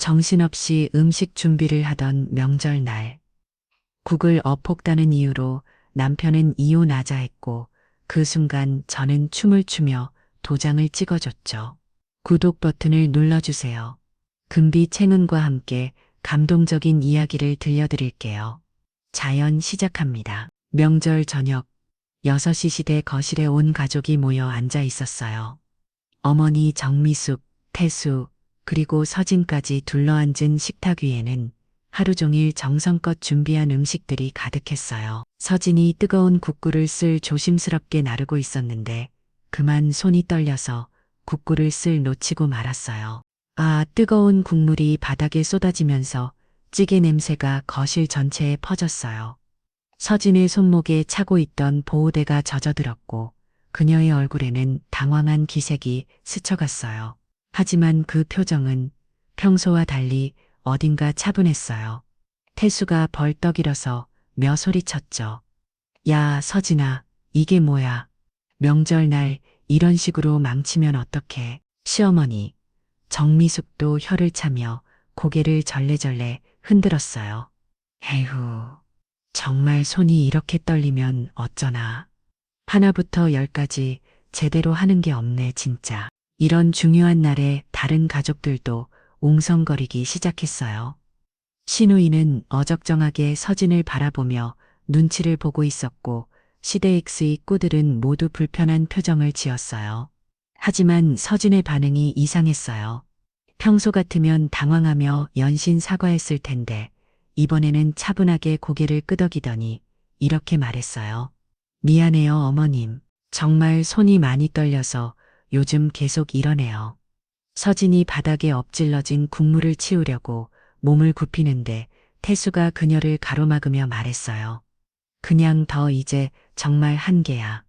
정신없이 음식 준비를 하던 명절날, 국을 어폭다는 이유로 남편은 이혼하자 했고, 그 순간 저는 춤을 추며 도장을 찍어줬죠. 구독 버튼을 눌러주세요. 금비챙은과 함께 감동적인 이야기를 들려드릴게요. 자연 시작합니다. 명절 저녁, 6시 시대 거실에 온 가족이 모여 앉아 있었어요. 어머니 정미숙, 태수, 그리고 서진까지 둘러앉은 식탁 위에는 하루 종일 정성껏 준비한 음식들이 가득했어요. 서진이 뜨거운 국구를 쓸 조심스럽게 나르고 있었는데 그만 손이 떨려서 국구를 쓸 놓치고 말았어요. 아, 뜨거운 국물이 바닥에 쏟아지면서 찌개 냄새가 거실 전체에 퍼졌어요. 서진의 손목에 차고 있던 보호대가 젖어들었고 그녀의 얼굴에는 당황한 기색이 스쳐갔어요. 하지만 그 표정은 평소와 달리 어딘가 차분했어요. 태수가 벌떡 일어서 며 소리쳤죠. 야, 서진아, 이게 뭐야? 명절날 이런 식으로 망치면 어떡해? 시어머니, 정미숙도 혀를 차며 고개를 절레절레 흔들었어요. 에휴, 정말 손이 이렇게 떨리면 어쩌나. 하나부터 열까지 제대로 하는 게 없네, 진짜. 이런 중요한 날에 다른 가족들도 웅성거리기 시작했어요. 신우이는 어정쩡하게 서진을 바라보며 눈치를 보고 있었고 시대X의 꾸들은 모두 불편한 표정을 지었어요. 하지만 서진의 반응이 이상했어요. 평소 같으면 당황하며 연신 사과했을 텐데 이번에는 차분하게 고개를 끄덕이더니 이렇게 말했어요. 미안해요, 어머님. 정말 손이 많이 떨려서 요즘 계속 이러네요. 서진이 바닥에 엎질러진 국물을 치우려고 몸을 굽히는데 태수가 그녀를 가로막으며 말했어요. 그냥 더 이제 정말 한계야.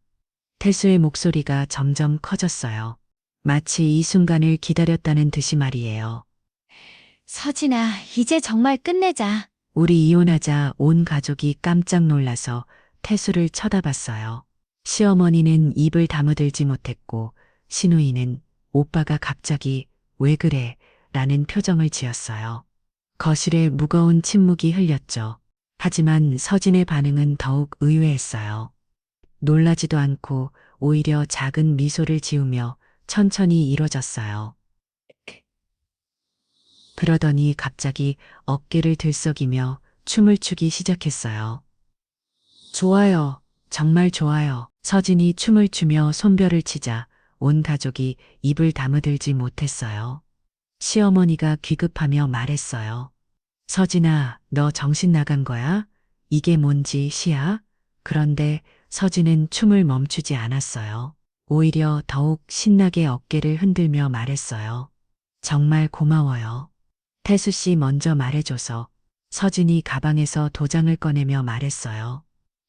태수의 목소리가 점점 커졌어요. 마치 이 순간을 기다렸다는 듯이 말이에요. 서진아, 이제 정말 끝내자. 우리 이혼하자 온 가족이 깜짝 놀라서 태수를 쳐다봤어요. 시어머니는 입을 다무들지 못했고 신우이는 오빠가 갑자기 왜 그래? 라는 표정을 지었어요. 거실에 무거운 침묵이 흘렸죠. 하지만 서진의 반응은 더욱 의외했어요. 놀라지도 않고 오히려 작은 미소를 지으며 천천히 이뤄졌어요. 그러더니 갑자기 어깨를 들썩이며 춤을 추기 시작했어요. 좋아요. 정말 좋아요. 서진이 춤을 추며 손뼉을 치자 온 가족이 입을 다무들지 못했어요. 시어머니가 귀급하며 말했어요. 서진아, 너 정신 나간 거야? 이게 뭔지 시야? 그런데 서진은 춤을 멈추지 않았어요. 오히려 더욱 신나게 어깨를 흔들며 말했어요. 정말 고마워요. 태수 씨 먼저 말해줘서 서진이 가방에서 도장을 꺼내며 말했어요.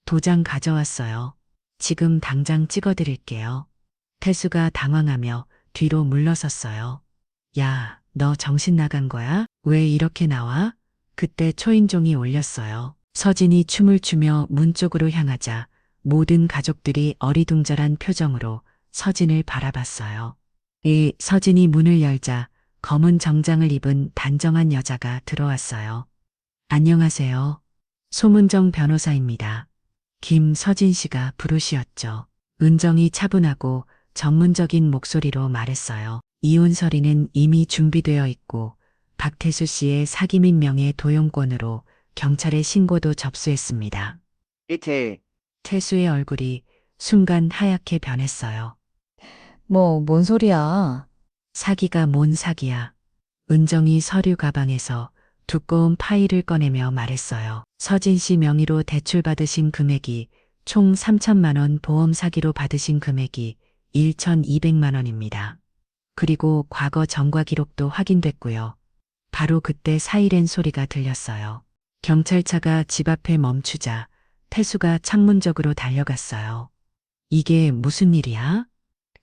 도장 가져왔어요. 지금 당장 찍어드릴게요. 태수가 당황하며 뒤로 물러섰어요. 야, 너 정신 나간 거야? 왜 이렇게 나와? 그때 초인종이 울렸어요. 서진이 춤을 추며 문 쪽으로 향하자 모든 가족들이 어리둥절한 표정으로 서진을 바라봤어요. 서진이 문을 열자 검은 정장을 입은 단정한 여자가 들어왔어요. 안녕하세요. 소문정 변호사입니다. 김서진 씨가 부르시었죠. 은정이 차분하고 전문적인 목소리로 말했어요. 이혼 서류는 이미 준비되어 있고 박태수 씨의 사기 및 명예 도용권으로 경찰에 신고도 접수했습니다. 태수의 얼굴이 순간 하얗게 변했어요. 뭔 소리야? 사기가 뭔 사기야. 은정이 서류 가방에서 두꺼운 파일을 꺼내며 말했어요. 서진 씨 명의로 대출받으신 금액이 총 3천만 원, 보험 사기로 받으신 금액이 1,200만 원입니다. 그리고 과거 전과 기록도 확인됐고요. 바로 그때 사이렌 소리가 들렸어요. 경찰차가 집 앞에 멈추자 태수가 창문 쪽으로 달려갔어요. 이게 무슨 일이야?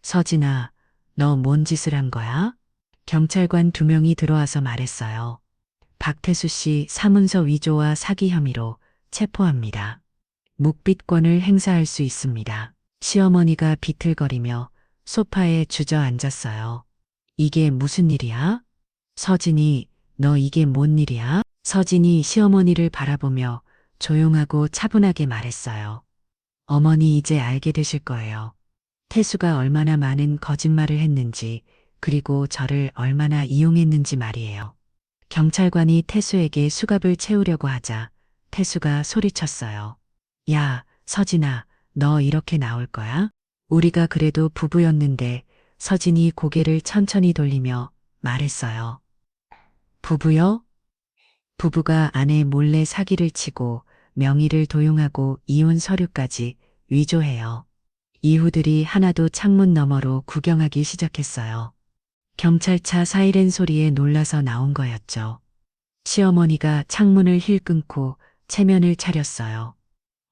서진아, 너 뭔 짓을 한 거야? 경찰관 2명이 들어와서 말했어요. 박태수 씨 사문서 위조와 사기 혐의로 체포합니다. 묵비권을 행사할 수 있습니다. 시어머니가 비틀거리며 소파에 주저앉았어요. 이게 무슨 일이야? 서진이 너 이게 뭔 일이야? 서진이 시어머니를 바라보며 조용하고 차분하게 말했어요. 어머니 이제 알게 되실 거예요. 태수가 얼마나 많은 거짓말을 했는지, 그리고 저를 얼마나 이용했는지 말이에요. 경찰관이 태수에게 수갑을 채우려고 하자 태수가 소리쳤어요. 야, 서진아, 너 이렇게 나올 거야? 우리가 그래도 부부였는데. 서진이 고개를 천천히 돌리며 말했어요. 부부요? 부부가 아내 몰래 사기를 치고 명의를 도용하고 이혼 서류까지 위조해요. 이후들이 하나도 창문 너머로 구경하기 시작했어요. 경찰차 사이렌 소리에 놀라서 나온 거였죠. 시어머니가 창문을 힐 끊고 체면을 차렸어요.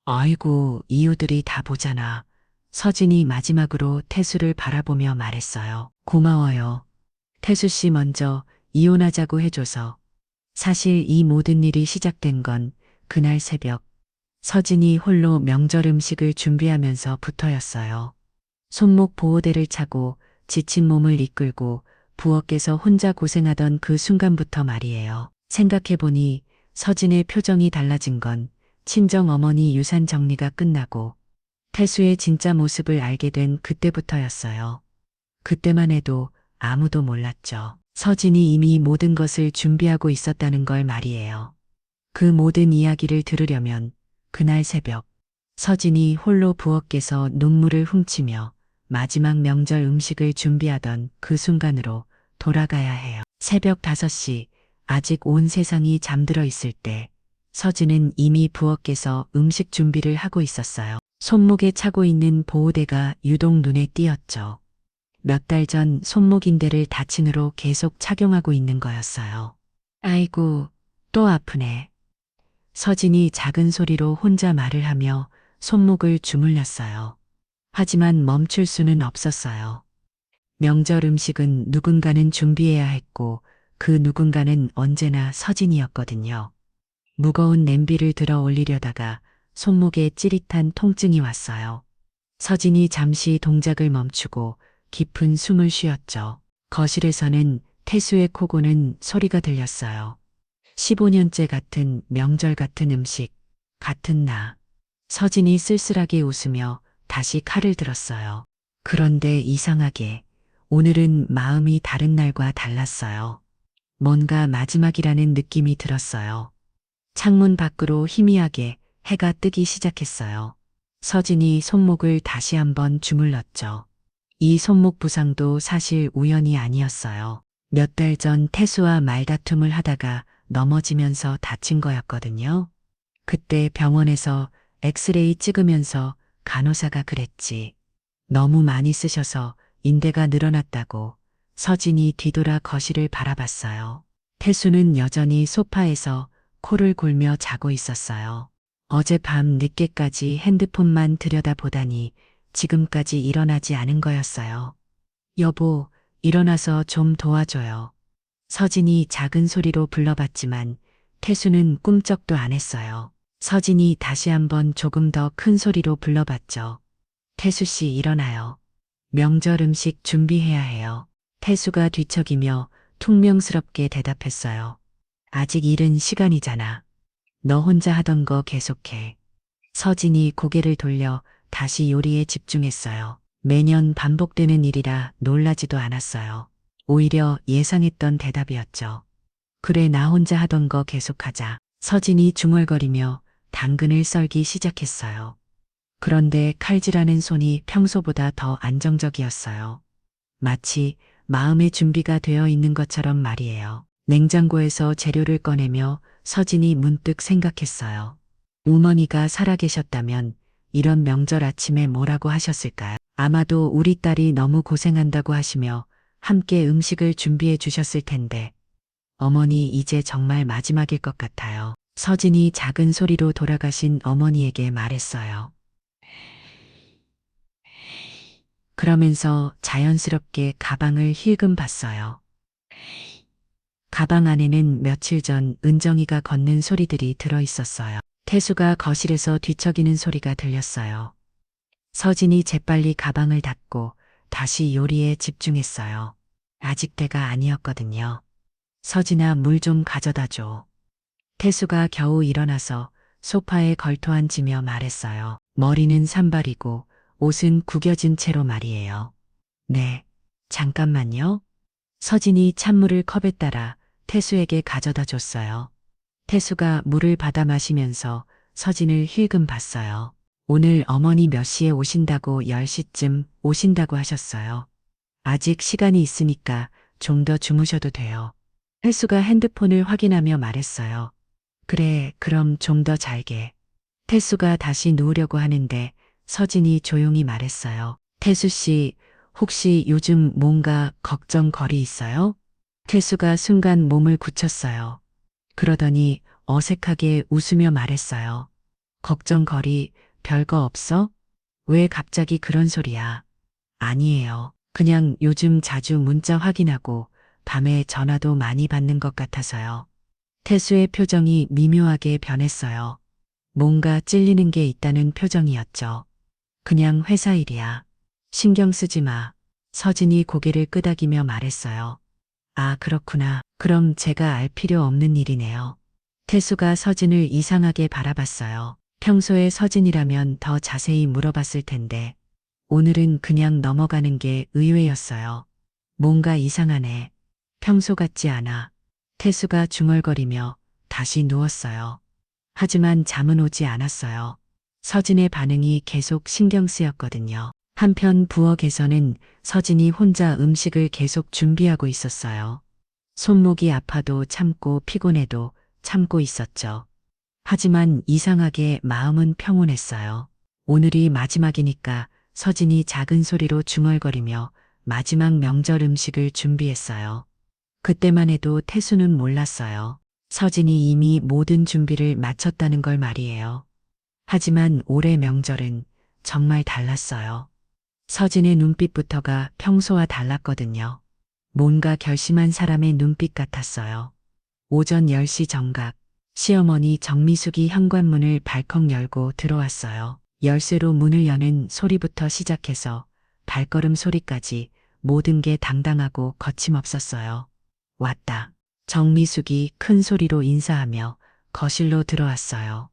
아이고, 이유들이 다 보잖아. 서진이 마지막으로 태수를 바라보며 말했어요. 고마워요. 태수 씨 먼저 이혼하자고 해줘서. 사실 이 모든 일이 시작된 건 그날 새벽 서진이 홀로 명절 음식을 준비하면서부터였어요. 손목 보호대를 차고 지친 몸을 이끌고 부엌에서 혼자 고생하던 그 순간부터 말이에요. 생각해보니 서진의 표정이 달라진 건 친정 어머니 유산 정리가 끝나고 태수의 진짜 모습을 알게 된 그때부터였어요. 그때만 해도 아무도 몰랐죠. 서진이 이미 모든 것을 준비하고 있었다는 걸 말이에요. 그 모든 이야기를 들으려면 그날 새벽 서진이 홀로 부엌에서 눈물을 훔치며 마지막 명절 음식을 준비하던 그 순간으로 돌아가야 해요. 새벽 5시, 아직 온 세상이 잠들어 있을 때 서진은 이미 부엌에서 음식 준비를 하고 있었어요. 손목에 차고 있는 보호대가 유독 눈에 띄었죠. 몇 달 전 손목인대를 다친으로 계속 착용하고 있는 거였어요. 아이고, 또 아프네. 서진이 작은 소리로 혼자 말을 하며 손목을 주물렀어요. 하지만 멈출 수는 없었어요. 명절 음식은 누군가는 준비해야 했고 그 누군가는 언제나 서진이었거든요. 무거운 냄비를 들어 올리려다가 손목에 찌릿한 통증이 왔어요. 서진이 잠시 동작을 멈추고 깊은 숨을 쉬었죠. 거실에서는 태수의 코 고는 소리가 들렸어요. 15년째 같은 명절 같은 음식, 같은 나. 서진이 쓸쓸하게 웃으며 다시 칼을 들었어요. 그런데 이상하게 오늘은 마음이 다른 날과 달랐어요. 뭔가 마지막이라는 느낌이 들었어요. 창문 밖으로 희미하게 해가 뜨기 시작했어요. 서진이 손목을 다시 한번 주물렀죠. 이 손목 부상도 사실 우연이 아니었어요. 몇 달 전 태수와 말다툼을 하다가 넘어지면서 다친 거였거든요. 그때 병원에서 엑스레이 찍으면서 간호사가 그랬지. 너무 많이 쓰셔서 인대가 늘어났다고. 서진이 뒤돌아 거실을 바라봤어요. 태수는 여전히 소파에서 코를 골며 자고 있었어요. 어젯밤 늦게까지 핸드폰만 들여다보다니 지금까지 일어나지 않은 거였어요. 여보, 일어나서 좀 도와줘요. 서진이 작은 소리로 불러봤지만 태수는 꿈쩍도 안 했어요. 서진이 다시 한번 조금 더 큰 소리로 불러봤죠. 태수 씨 일어나요. 명절 음식 준비해야 해요. 태수가 뒤척이며 퉁명스럽게 대답했어요. 아직 이른 시간이잖아. 너 혼자 하던 거 계속해. 서진이 고개를 돌려 다시 요리에 집중했어요. 매년 반복되는 일이라 놀라지도 않았어요. 오히려 예상했던 대답이었죠. 그래, 나 혼자 하던 거 계속하자. 서진이 중얼거리며 당근을 썰기 시작했어요. 그런데 칼질하는 손이 평소보다 더 안정적이었어요. 마치 마음의 준비가 되어 있는 것처럼 말이에요. 냉장고에서 재료를 꺼내며 서진이 문득 생각했어요. 어머니가 살아계셨다면 이런 명절 아침에 뭐라고 하셨을까요? 아마도 우리 딸이 너무 고생한다고 하시며 함께 음식을 준비해 주셨을 텐데. 어머니 이제 정말 마지막일 것 같아요. 서진이 작은 소리로 돌아가신 어머니에게 말했어요. 그러면서 자연스럽게 가방을 힐끔 봤어요. 가방 안에는 며칠 전 은정이가 걷는 소리들이 들어 있었어요. 태수가 거실에서 뒤척이는 소리가 들렸어요. 서진이 재빨리 가방을 닫고 다시 요리에 집중했어요. 아직 때가 아니었거든요. 서진아, 물 좀 가져다 줘. 태수가 겨우 일어나서 소파에 걸터 앉으며 말했어요. 머리는 산발이고 옷은 구겨진 채로 말이에요. 네, 잠깐만요. 서진이 찬물을 컵에 따라 태수에게 가져다 줬어요. 태수가 물을 받아 마시면서 서진을 힐끔 봤어요. 오늘 어머니 몇 시에 오신다고 10시쯤 오신다고 하셨어요. 아직 시간이 있으니까 좀 더 주무셔도 돼요. 태수가 핸드폰을 확인하며 말했어요. 그래, 그럼 좀 더 잘게. 태수가 다시 누우려고 하는데 서진이 조용히 말했어요. 태수 씨, 혹시 요즘 뭔가 걱정거리 있어요? 태수가 순간 몸을 굳혔어요. 그러더니 어색하게 웃으며 말했어요. 걱정거리 별거 없어? 왜 갑자기 그런 소리야? 아니에요. 그냥 요즘 자주 문자 확인하고 밤에 전화도 많이 받는 것 같아서요. 태수의 표정이 미묘하게 변했어요. 뭔가 찔리는 게 있다는 표정이었죠. 그냥 회사 일이야. 신경 쓰지 마. 서진이 고개를 끄덕이며 말했어요. 아, 그렇구나. 그럼 제가 알 필요 없는 일이네요. 태수가 서진을 이상하게 바라봤어요. 평소에 서진이라면 더 자세히 물어봤을 텐데 오늘은 그냥 넘어가는 게 의외였어요. 뭔가 이상하네. 평소 같지 않아. 태수가 중얼거리며 다시 누웠어요. 하지만 잠은 오지 않았어요. 서진의 반응이 계속 신경 쓰였거든요. 한편 부엌에서는 서진이 혼자 음식을 계속 준비하고 있었어요. 손목이 아파도 참고 피곤해도 참고 있었죠. 하지만 이상하게 마음은 평온했어요. 오늘이 마지막이니까 서진이 작은 소리로 중얼거리며 마지막 명절 음식을 준비했어요. 그때만 해도 태수는 몰랐어요. 서진이 이미 모든 준비를 마쳤다는 걸 말이에요. 하지만 올해 명절은 정말 달랐어요. 서진의 눈빛부터가 평소와 달랐거든요. 뭔가 결심한 사람의 눈빛 같았어요. 오전 10시 정각, 시어머니 정미숙이 현관문을 발컥 열고 들어왔어요. 열쇠로 문을 여는 소리부터 시작해서 발걸음 소리까지 모든 게 당당하고 거침없었어요. 왔다. 정미숙이 큰 소리로 인사하며 거실로 들어왔어요.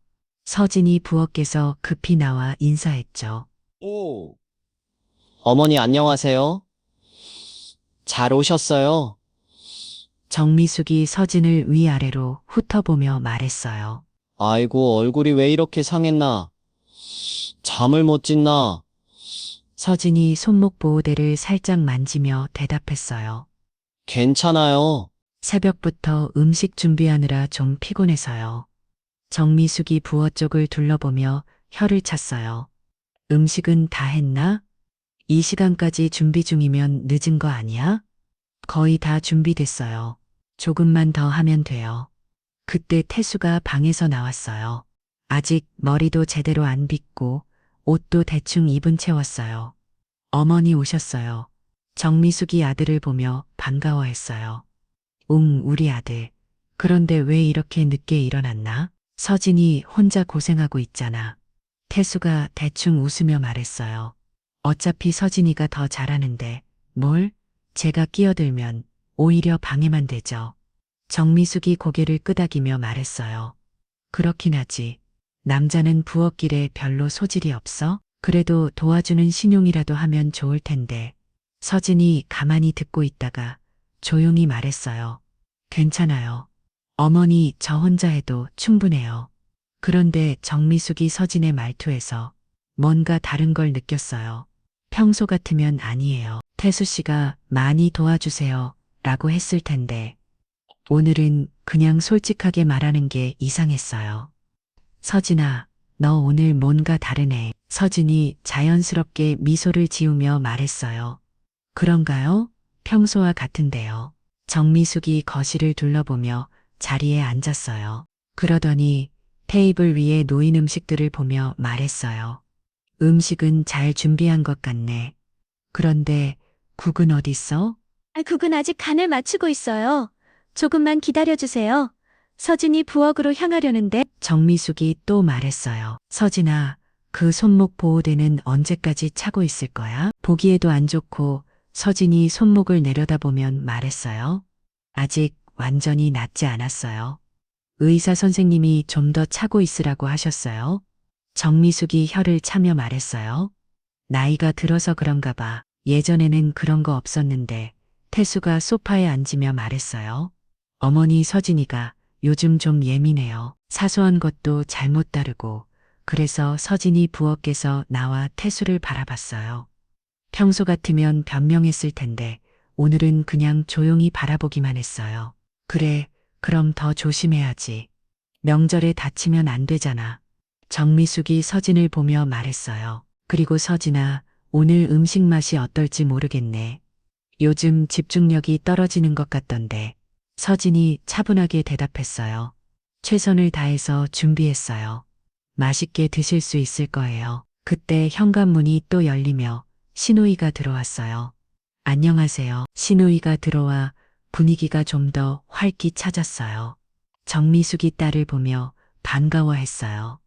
서진이 부엌에서 급히 나와 인사했죠. 오. 어머니 안녕하세요. 잘 오셨어요. 정미숙이 서진을 위아래로 훑어보며 말했어요. 아이고, 얼굴이 왜 이렇게 상했나? 잠을 못 잤나? 서진이 손목 보호대를 살짝 만지며 대답했어요. 괜찮아요. 새벽부터 음식 준비하느라 좀 피곤해서요. 정미숙이 부엌 쪽을 둘러보며 혀를 찼어요. 음식은 다 했나? 이 시간까지 준비 중이면 늦은 거 아니야? 거의 다 준비됐어요. 조금만 더 하면 돼요. 그때 태수가 방에서 나왔어요. 아직 머리도 제대로 안 빗고 옷도 대충 입은 채웠어요. 어머니 오셨어요. 정미숙이 아들을 보며 반가워했어요. 우리 아들. 그런데 왜 이렇게 늦게 일어났나? 서진이 혼자 고생하고 있잖아. 태수가 대충 웃으며 말했어요. 어차피 서진이가 더 잘하는데 뭘? 제가 끼어들면 오히려 방해만 되죠. 정미숙이 고개를 끄덕이며 말했어요. 그렇긴 하지. 남자는 부엌일에 별로 소질이 없어? 그래도 도와주는 신용이라도 하면 좋을 텐데. 서진이 가만히 듣고 있다가 조용히 말했어요. 괜찮아요. 어머니 저 혼자 해도 충분해요. 그런데 정미숙이 서진의 말투에서 뭔가 다른 걸 느꼈어요. 평소 같으면 아니에요. 태수 씨가 많이 도와주세요. 라고 했을 텐데 오늘은 그냥 솔직하게 말하는 게 이상했어요. 서진아, 너 오늘 뭔가 다르네. 서진이 자연스럽게 미소를 지으며 말했어요. 그런가요? 평소와 같은데요. 정미숙이 거실을 둘러보며 자리에 앉았어요. 그러더니 테이블 위에 놓인 음식들을 보며 말했어요. 음식은 잘 준비한 것 같네. 그런데 국은 어딨어? 국은 아직 간을 맞추고 있어요. 조금만 기다려주세요. 서진이 부엌으로 향하려는데. 정미숙이 또 말했어요. 서진아, 그 손목 보호대는 언제까지 차고 있을 거야? 보기에도 안 좋고 서진이 손목을 내려다보면 말했어요. 아직 완전히 낫지 않았어요. 의사 선생님이 좀 더 차고 있으라고 하셨어요. 정미숙이 혀를 차며 말했어요. 나이가 들어서 그런가 봐. 예전에는 그런 거 없었는데. 태수가 소파에 앉으며 말했어요. 어머니 서진이가 요즘 좀 예민해요. 사소한 것도 잘못 다루고. 그래서 서진이 부엌에서 나와 태수를 바라봤어요. 평소 같으면 변명했을 텐데 오늘은 그냥 조용히 바라보기만 했어요. 그래, 그럼 더 조심해야지. 명절에 다치면 안 되잖아. 정미숙이 서진을 보며 말했어요. 그리고 서진아, 오늘 음식 맛이 어떨지 모르겠네. 요즘 집중력이 떨어지는 것 같던데. 서진이 차분하게 대답했어요. 최선을 다해서 준비했어요. 맛있게 드실 수 있을 거예요. 그때 현관문이 또 열리며 신우이가 들어왔어요. 안녕하세요. 신우이가 들어와 분위기가 좀 더 활기차졌어요. 정미숙이 딸을 보며 반가워했어요.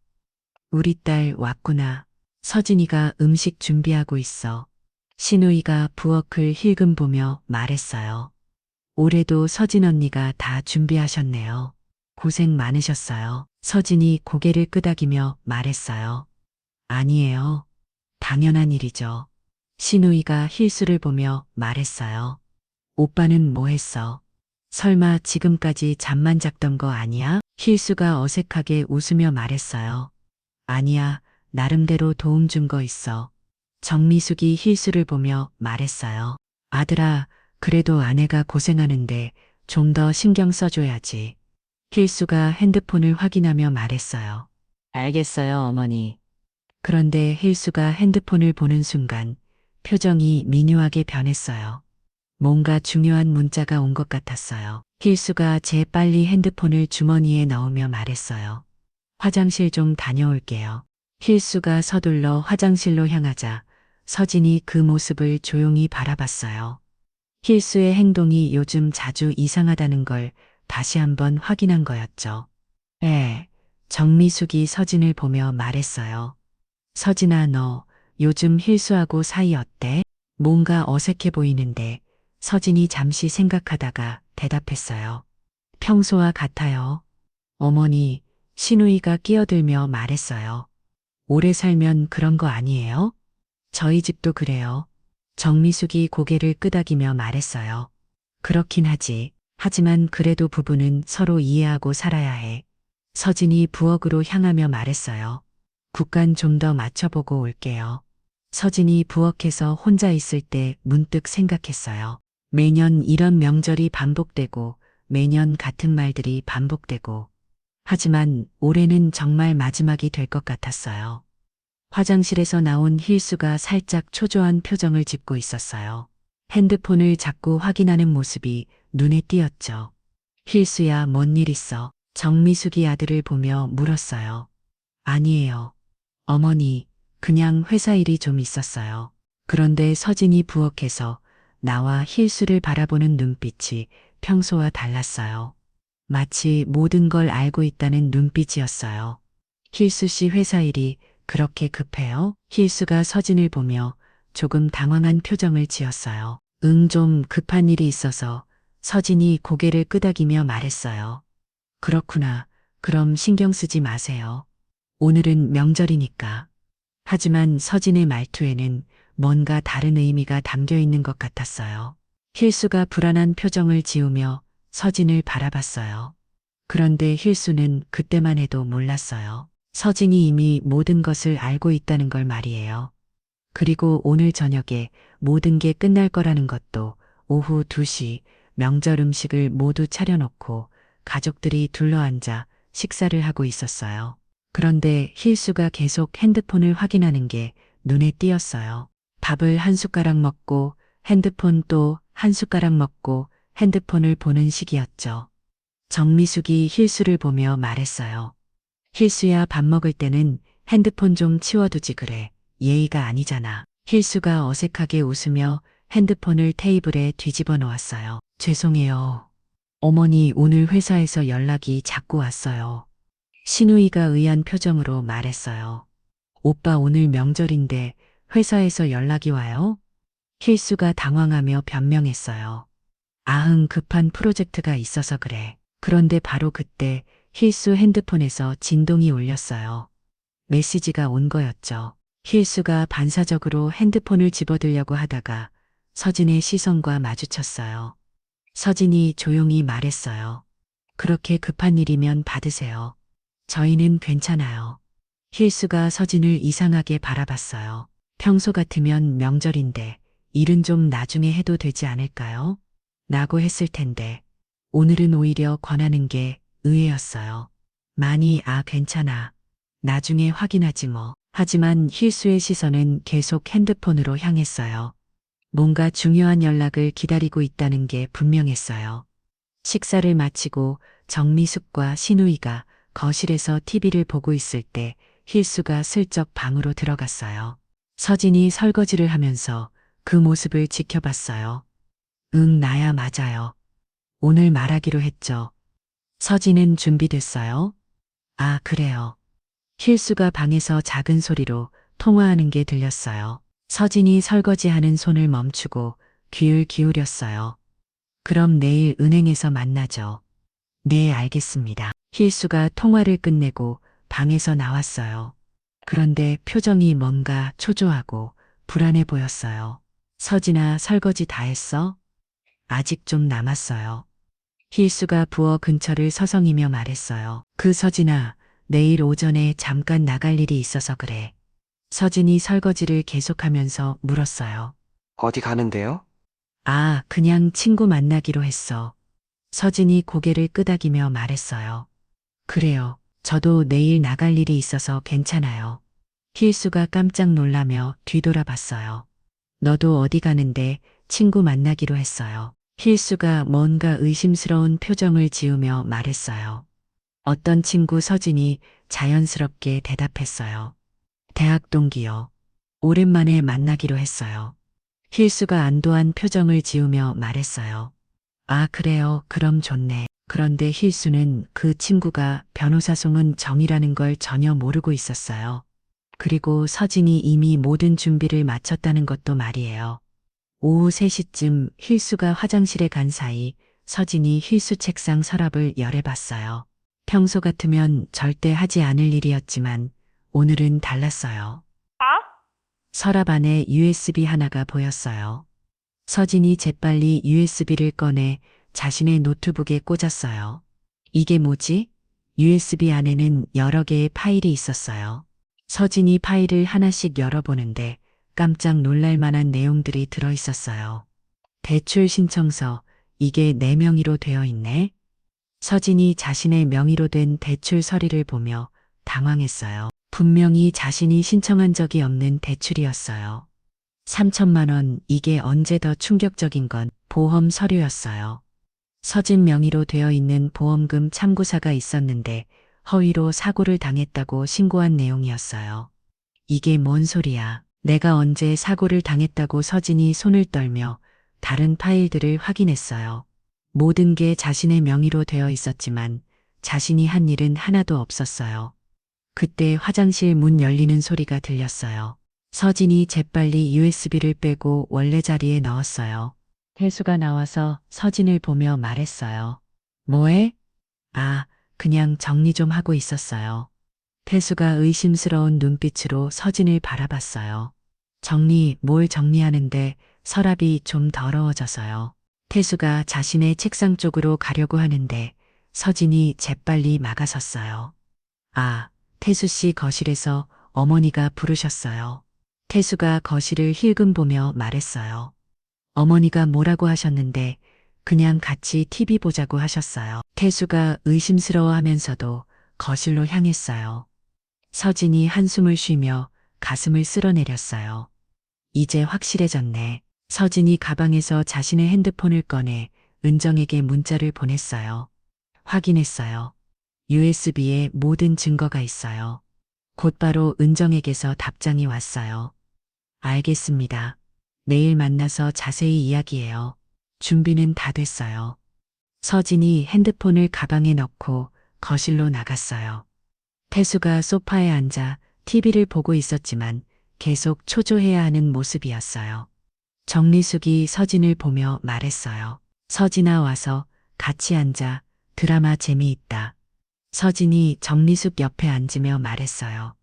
우리 딸 왔구나. 서진이가 음식 준비하고 있어. 신우이가 부엌을 힐끔 보며 말했어요. 올해도 서진 언니가 다 준비하셨네요. 고생 많으셨어요. 서진이 고개를 끄덕이며 말했어요. 아니에요. 당연한 일이죠. 신우이가 힐수를 보며 말했어요. 오빠는 뭐 했어? 설마 지금까지 잠만 잤던 거 아니야? 힐수가 어색하게 웃으며 말했어요. 아니야, 나름대로 도움 준 거 있어. 정미숙이 힐수를 보며 말했어요. 아들아, 그래도 아내가 고생하는데 좀 더 신경 써줘야지. 힐수가 핸드폰을 확인하며 말했어요. 알겠어요, 어머니. 그런데 힐수가 핸드폰을 보는 순간 표정이 미묘하게 변했어요. 뭔가 중요한 문자가 온 것 같았어요. 힐수가 재빨리 핸드폰을 주머니에 넣으며 말했어요. 화장실 좀 다녀올게요. 힐수가 서둘러 화장실로 향하자 서진이 그 모습을 조용히 바라봤어요. 힐수의 행동이 요즘 자주 이상하다는 걸 다시 한번 확인한 거였죠. 정미숙이 서진을 보며 말했어요. 서진아, 너 요즘 힐수하고 사이 어때? 뭔가 어색해 보이는데 서진이 잠시 생각하다가 대답했어요. 평소와 같아요. 어머니, 신우이가 끼어들며 말했어요. 오래 살면 그런 거 아니에요? 저희 집도 그래요. 정미숙이 고개를 끄덕이며 말했어요. 그렇긴 하지. 하지만 그래도 부부는 서로 이해하고 살아야 해. 서진이 부엌으로 향하며 말했어요. 국간 좀 더 맞춰보고 올게요. 서진이 부엌에서 혼자 있을 때 문득 생각했어요. 매년 이런 명절이 반복되고 매년 같은 말들이 반복되고 하지만 올해는 정말 마지막이 될 것 같았어요. 화장실에서 나온 힐수가 살짝 초조한 표정을 짓고 있었어요. 핸드폰을 자꾸 확인하는 모습이 눈에 띄었죠. 힐수야, 뭔 일 있어? 정미숙이 아들을 보며 물었어요. 아니에요. 어머니, 그냥 회사 일이 좀 있었어요. 그런데 서진이 부엌에서 나와 힐수를 바라보는 눈빛이 평소와 달랐어요. 마치 모든 걸 알고 있다는 눈빛이었어요. 힐수 씨 회사 일이 그렇게 급해요? 힐수가 서진을 보며 조금 당황한 표정을 지었어요. 좀 급한 일이 있어서 서진이 고개를 끄덕이며 말했어요. 그렇구나. 그럼 신경 쓰지 마세요. 오늘은 명절이니까. 하지만 서진의 말투에는 뭔가 다른 의미가 담겨 있는 것 같았어요. 힐수가 불안한 표정을 지으며 서진을 바라봤어요. 그런데 힐수는 그때만 해도 몰랐어요. 서진이 이미 모든 것을 알고 있다는 걸 말이에요. 그리고 오늘 저녁에 모든 게 끝날 거라는 것도 오후 2시 명절 음식을 모두 차려놓고 가족들이 둘러앉아 식사를 하고 있었어요. 그런데 힐수가 계속 핸드폰을 확인하는 게 눈에 띄었어요. 밥을 한 숟가락 먹고 핸드폰 또 한 숟가락 먹고 핸드폰을 보는 시기였죠. 정미숙이 힐수를 보며 말했어요. 힐수야, 밥 먹을 때는 핸드폰 좀 치워두지 그래. 예의가 아니잖아. 힐수가 어색하게 웃으며 핸드폰을 테이블에 뒤집어 놓았어요. 죄송해요. 어머니, 오늘 회사에서 연락이 자꾸 왔어요. 신우이가 의아한 표정으로 말했어요. 오빠, 오늘 명절인데 회사에서 연락이 와요? 힐수가 당황하며 변명했어요. 아흥 급한 프로젝트가 있어서 그래. 그런데 바로 그때 힐수 핸드폰에서 진동이 울렸어요. 메시지가 온 거였죠. 힐수가 반사적으로 핸드폰을 집어들려고 하다가 서진의 시선과 마주쳤어요. 서진이 조용히 말했어요. 그렇게 급한 일이면 받으세요. 저희는 괜찮아요. 힐수가 서진을 이상하게 바라봤어요. 평소 같으면 명절인데 일은 좀 나중에 해도 되지 않을까요? 라고 했을 텐데 오늘은 오히려 권하는 게 의외였어요. 많이 괜찮아. 나중에 확인하지 뭐. 하지만 힐수의 시선은 계속 핸드폰으로 향했어요. 뭔가 중요한 연락을 기다리고 있다는 게 분명했어요. 식사를 마치고 정미숙과 신우이가 거실에서 TV를 보고 있을 때 힐수가 슬쩍 방으로 들어갔어요. 서진이 설거지를 하면서 그 모습을 지켜봤어요. 응, 나야 맞아요. 오늘 말하기로 했죠. 서진은 준비됐어요? 아, 그래요. 힐수가 방에서 작은 소리로 통화하는 게 들렸어요. 서진이 설거지하는 손을 멈추고 귀를 기울였어요. 그럼 내일 은행에서 만나죠. 네, 알겠습니다. 힐수가 통화를 끝내고 방에서 나왔어요. 그런데 표정이 뭔가 초조하고 불안해 보였어요. 서진아, 설거지 다 했어? 아직 좀 남았어요. 힐수가 부엌 근처를 서성이며 말했어요. 그 서진아, 내일 오전에 잠깐 나갈 일이 있어서 그래. 서진이 설거지를 계속하면서 물었어요. 어디 가는데요? 아, 그냥 친구 만나기로 했어. 서진이 고개를 끄덕이며 말했어요. 그래요. 저도 내일 나갈 일이 있어서 괜찮아요. 힐수가 깜짝 놀라며 뒤돌아봤어요. 너도 어디 가는데 친구 만나기로 했어요. 힐수가 뭔가 의심스러운 표정을 지으며 말했어요. 어떤 친구 서진이 자연스럽게 대답했어요. 대학 동기요. 오랜만에 만나기로 했어요. 힐수가 안도한 표정을 지으며 말했어요. 아, 그래요. 그럼 좋네. 그런데 힐수는 그 친구가 변호사 송은정이라는 걸 전혀 모르고 있었어요. 그리고 서진이 이미 모든 준비를 마쳤다는 것도 말이에요. 오후 3시쯤 힐수가 화장실에 간 사이 서진이 힐수 책상 서랍을 열애봤어요. 평소 같으면 절대 하지 않을 일이었지만 오늘은 달랐어요. 서랍 안에 USB 하나가 보였어요. 서진이 재빨리 USB를 꺼내 자신의 노트북에 꽂았어요. 이게 뭐지? USB 안에는 여러 개의 파일이 있었어요. 서진이 파일을 하나씩 열어보는데 깜짝 놀랄 만한 내용들이 들어 있었어요. 대출 신청서, 이게 내 명의로 되어 있네? 서진이 자신의 명의로 된 대출 서류를 보며 당황했어요. 분명히 자신이 신청한 적이 없는 대출이었어요. 3천만 원, 이게 언제 더 충격적인 건 보험 서류였어요. 서진 명의로 되어 있는 보험금 참고사가 있었는데 허위로 사고를 당했다고 신고한 내용이었어요. 이게 뭔 소리야? 내가 언제 사고를 당했다고 서진이 손을 떨며 다른 파일들을 확인했어요. 모든 게 자신의 명의로 되어 있었지만 자신이 한 일은 하나도 없었어요. 그때 화장실 문 열리는 소리가 들렸어요. 서진이 재빨리 USB를 빼고 원래 자리에 넣었어요. 태수가 나와서 서진을 보며 말했어요. 뭐해? 아, 그냥 정리 좀 하고 있었어요. 태수가 의심스러운 눈빛으로 서진을 바라봤어요. 뭘 정리하는데 서랍이 좀 더러워져서요. 태수가 자신의 책상 쪽으로 가려고 하는데 서진이 재빨리 막아섰어요. 아, 태수 씨 거실에서 어머니가 부르셨어요. 태수가 거실을 힐끔 보며 말했어요. 어머니가 뭐라고 하셨는데 그냥 같이 TV 보자고 하셨어요. 태수가 의심스러워하면서도 거실로 향했어요. 서진이 한숨을 쉬며 가슴을 쓸어내렸어요. 이제 확실해졌네. 서진이 가방에서 자신의 핸드폰을 꺼내 은정에게 문자를 보냈어요. 확인했어요. USB에 모든 증거가 있어요. 곧바로 은정에게서 답장이 왔어요. 알겠습니다. 내일 만나서 자세히 이야기해요. 준비는 다 됐어요. 서진이 핸드폰을 가방에 넣고 거실로 나갔어요. 태수가 소파에 앉아 TV를 보고 있었지만 계속 초조해야 하는 모습이었어요. 정리숙이 서진을 보며 말했어요. 서진아 와서 같이 앉아. 드라마 재미있다. 서진이 정리숙 옆에 앉으며 말했어요.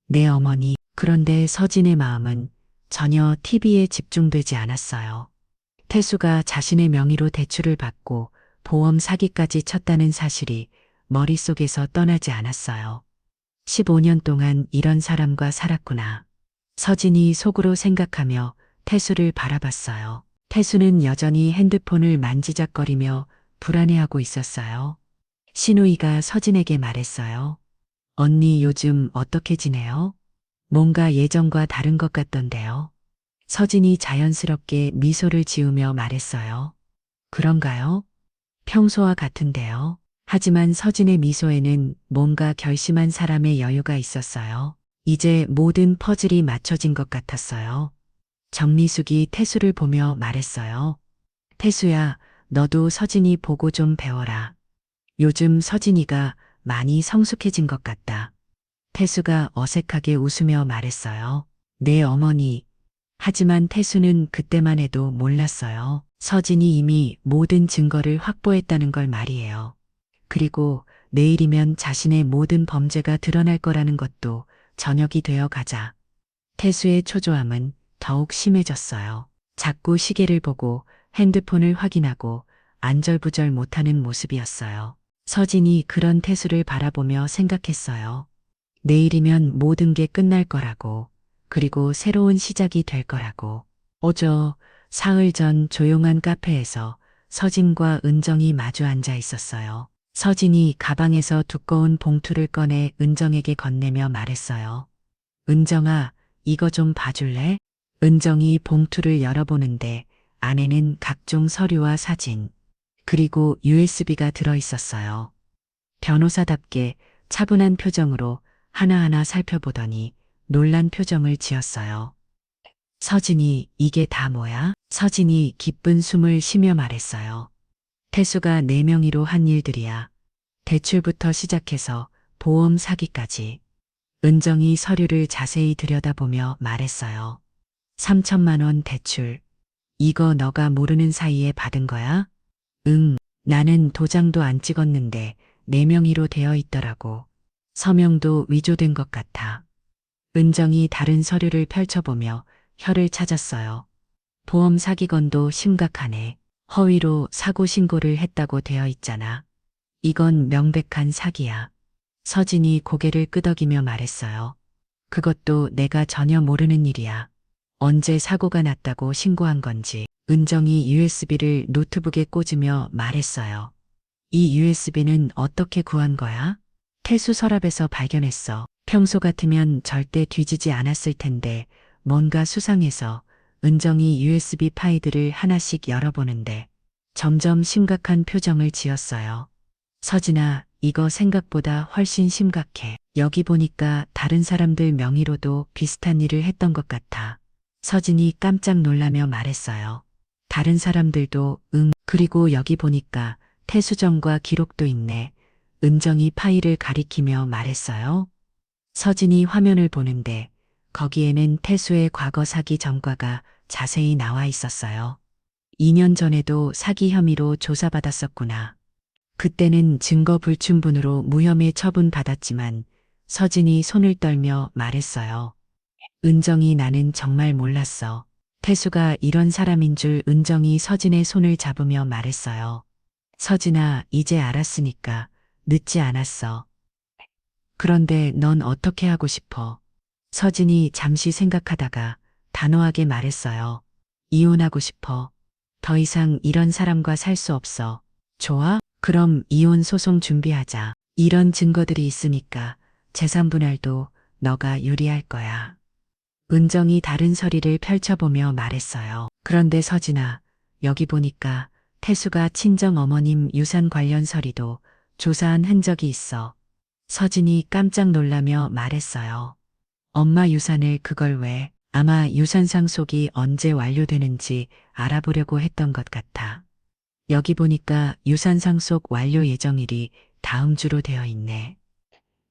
네 어머니. 그런데 서진의 마음은 전혀 TV에 집중되지 않았어요. 태수가 자신의 명의로 대출을 받고 보험 사기까지 쳤다는 사실이 머릿속에서 떠나지 않았어요. 15년 동안 이런 사람과 살았구나. 서진이 속으로 생각하며 태수를 바라봤어요. 태수는 여전히 핸드폰을 만지작거리며 불안해하고 있었어요. 신우이가 서진에게 말했어요. 언니 요즘 어떻게 지내요? 뭔가 예전과 다른 것 같던데요. 서진이 자연스럽게 미소를 지으며 말했어요. 그런가요? 평소와 같은데요. 하지만 서진의 미소에는 뭔가 결심한 사람의 여유가 있었어요. 이제 모든 퍼즐이 맞춰진 것 같았어요. 정미숙이 태수를 보며 말했어요. 태수야, 너도 서진이 보고 좀 배워라. 요즘 서진이가 많이 성숙해진 것 같다. 태수가 어색하게 웃으며 말했어요. 네, 어머니. 하지만 태수는 그때만 해도 몰랐어요. 서진이 이미 모든 증거를 확보했다는 걸 말이에요. 그리고 내일이면 자신의 모든 범죄가 드러날 거라는 것도 저녁이 되어 가자. 태수의 초조함은 더욱 심해졌어요. 자꾸 시계를 보고 핸드폰을 확인하고 안절부절 못하는 모습이었어요. 서진이 그런 태수를 바라보며 생각했어요. 내일이면 모든 게 끝날 거라고, 그리고 새로운 시작이 될 거라고. 어저 사흘 전 조용한 카페에서 서진과 은정이 마주 앉아 있었어요. 서진이 가방에서 두꺼운 봉투를 꺼내 은정에게 건네며 말했어요. 은정아, 이거 좀 봐줄래? 은정이 봉투를 열어보는데 안에는 각종 서류와 사진, 그리고 USB가 들어있었어요. 변호사답게 차분한 표정으로 하나하나 살펴보더니 놀란 표정을 지었어요. 서진이 이게 다 뭐야? 서진이 깊은 숨을 쉬며 말했어요. 태수가 내 명의로 한 일들이야. 대출부터 시작해서 보험 사기까지. 은정이 서류를 자세히 들여다보며 말했어요. 3천만 원 대출. 이거 너가 모르는 사이에 받은 거야? 응, 나는 도장도 안 찍었는데 내 명의로 되어 있더라고. 서명도 위조된 것 같아. 은정이 다른 서류를 펼쳐보며 혀를 찾았어요. 보험 사기건도 심각하네. 허위로 사고 신고를 했다고 되어 있잖아. 이건 명백한 사기야. 서진이 고개를 끄덕이며 말했어요. 그것도 내가 전혀 모르는 일이야. 언제 사고가 났다고 신고한 건지. 은정이 USB를 노트북에 꽂으며 말했어요. 이 USB는 어떻게 구한 거야? 태수 서랍에서 발견했어. 평소 같으면 절대 뒤지지 않았을 텐데 뭔가 수상해서 은정이 USB 파일들을 하나씩 열어보는데 점점 심각한 표정을 지었어요. 서진아, 이거 생각보다 훨씬 심각해. 여기 보니까 다른 사람들 명의로도 비슷한 일을 했던 것 같아. 서진이 깜짝 놀라며 말했어요. 다른 사람들도 그리고 여기 보니까 태수정과 기록도 있네. 은정이 파일을 가리키며 말했어요. 서진이 화면을 보는데 거기에는 태수의 과거 사기 전과가 자세히 나와 있었어요. 2년 전에도 사기 혐의로 조사받았었구나. 그때는 증거 불충분으로 무혐의 처분받았지만 서진이 손을 떨며 말했어요. 은정이 나는 정말 몰랐어. 태수가 이런 사람인 줄. 은정이 서진의 손을 잡으며 말했어요. 서진아, 이제 알았으니까 늦지 않았어. 그런데 넌 어떻게 하고 싶어? 서진이 잠시 생각하다가 단호하게 말했어요. 이혼하고 싶어. 더 이상 이런 사람과 살 수 없어. 좋아? 그럼 이혼 소송 준비하자. 이런 증거들이 있으니까 재산 분할도 너가 유리할 거야. 은정이 다른 서리를 펼쳐보며 말했어요. 그런데 서진아, 여기 보니까 태수가 친정 어머님 유산 관련 서리도 조사한 흔적이 있어. 서진이 깜짝 놀라며 말했어요. 엄마 유산을 그걸 왜? 아마 유산 상속이 언제 완료되는지 알아보려고 했던 것 같아. 여기 보니까 유산 상속 완료 예정일이 다음 주로 되어 있네.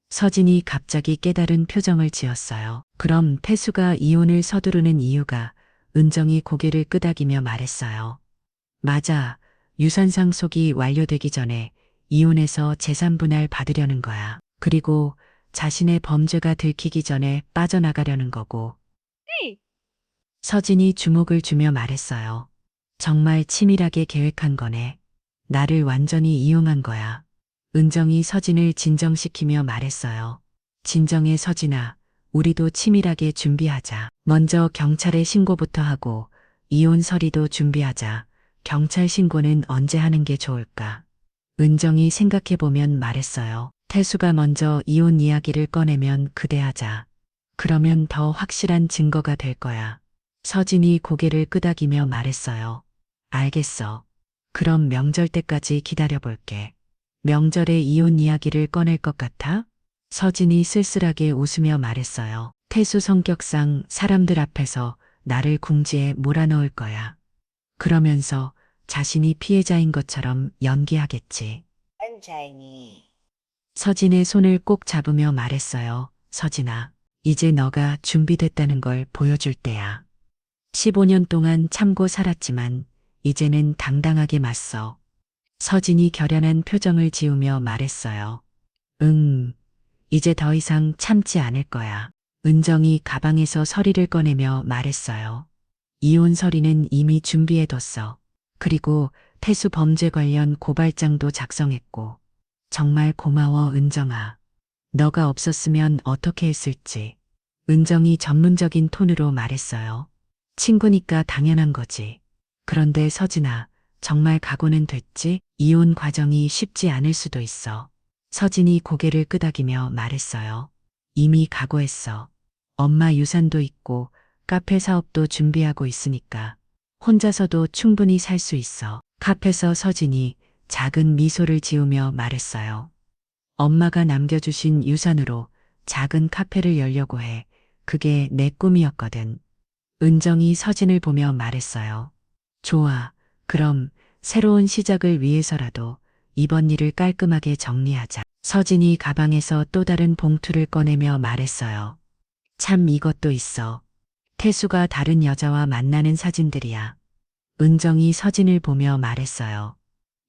서진이 갑자기 깨달은 표정을 지었어요. 그럼 태수가 이혼을 서두르는 이유가? 은정이 고개를 끄덕이며 말했어요. 맞아. 유산상 속이 완료되기 전에 이혼해서 재산 분할 받으려는 거야. 그리고 자신의 범죄가 들키기 전에 빠져나가려는 거고. 서진이 주목을 주며 말했어요. 정말 치밀하게 계획한 거네. 나를 완전히 이용한 거야. 은정이 서진을 진정시키며 말했어요. 진정해 서진아. 우리도 치밀하게 준비하자. 먼저 경찰에 신고부터 하고 이혼 서류도 준비하자. 경찰 신고는 언제 하는 게 좋을까? 은정이 생각해보면 말했어요. 태수가 먼저 이혼 이야기를 꺼내면 그대하자. 그러면 더 확실한 증거가 될 거야. 서진이 고개를 끄덕이며 말했어요. 알겠어. 그럼 명절 때까지 기다려볼게. 명절에 이혼 이야기를 꺼낼 것 같아? 서진이 쓸쓸하게 웃으며 말했어요. 태수 성격상 사람들 앞에서 나를 궁지에 몰아넣을 거야. 그러면서 자신이 피해자인 것처럼 연기하겠지. 서진의 손을 꼭 잡으며 말했어요. 서진아, 이제 너가 준비됐다는 걸 보여줄 때야. 15년 동안 참고 살았지만 이제는 당당하게 맞서. 서진이 결연한 표정을 지으며 말했어요. 이제 더 이상 참지 않을 거야. 은정이 가방에서 서리를 꺼내며 말했어요. 이혼 서리는 이미 준비해뒀어. 그리고 태수 범죄 관련 고발장도 작성했고. 정말 고마워, 은정아. 너가 없었으면 어떻게 했을지. 은정이 전문적인 톤으로 말했어요. 친구니까 당연한 거지. 그런데 서진아, 정말 각오는 됐지? 이혼 과정이 쉽지 않을 수도 있어. 서진이 고개를 끄덕이며 말했어요. 이미 각오했어. 엄마 유산도 있고 카페 사업도 준비하고 있으니까 혼자서도 충분히 살 수 있어. 카페에서 서진이 작은 미소를 지으며 말했어요. 엄마가 남겨주신 유산으로 작은 카페를 열려고 해. 그게 내 꿈이었거든. 은정이 서진을 보며 말했어요. 좋아. 그럼 새로운 시작을 위해서라도 이번 일을 깔끔하게 정리하자. 서진이 가방에서 또 다른 봉투를 꺼내며 말했어요. 참 이것도 있어. 태수가 다른 여자와 만나는 사진들이야. 은정이 서진을 보며 말했어요.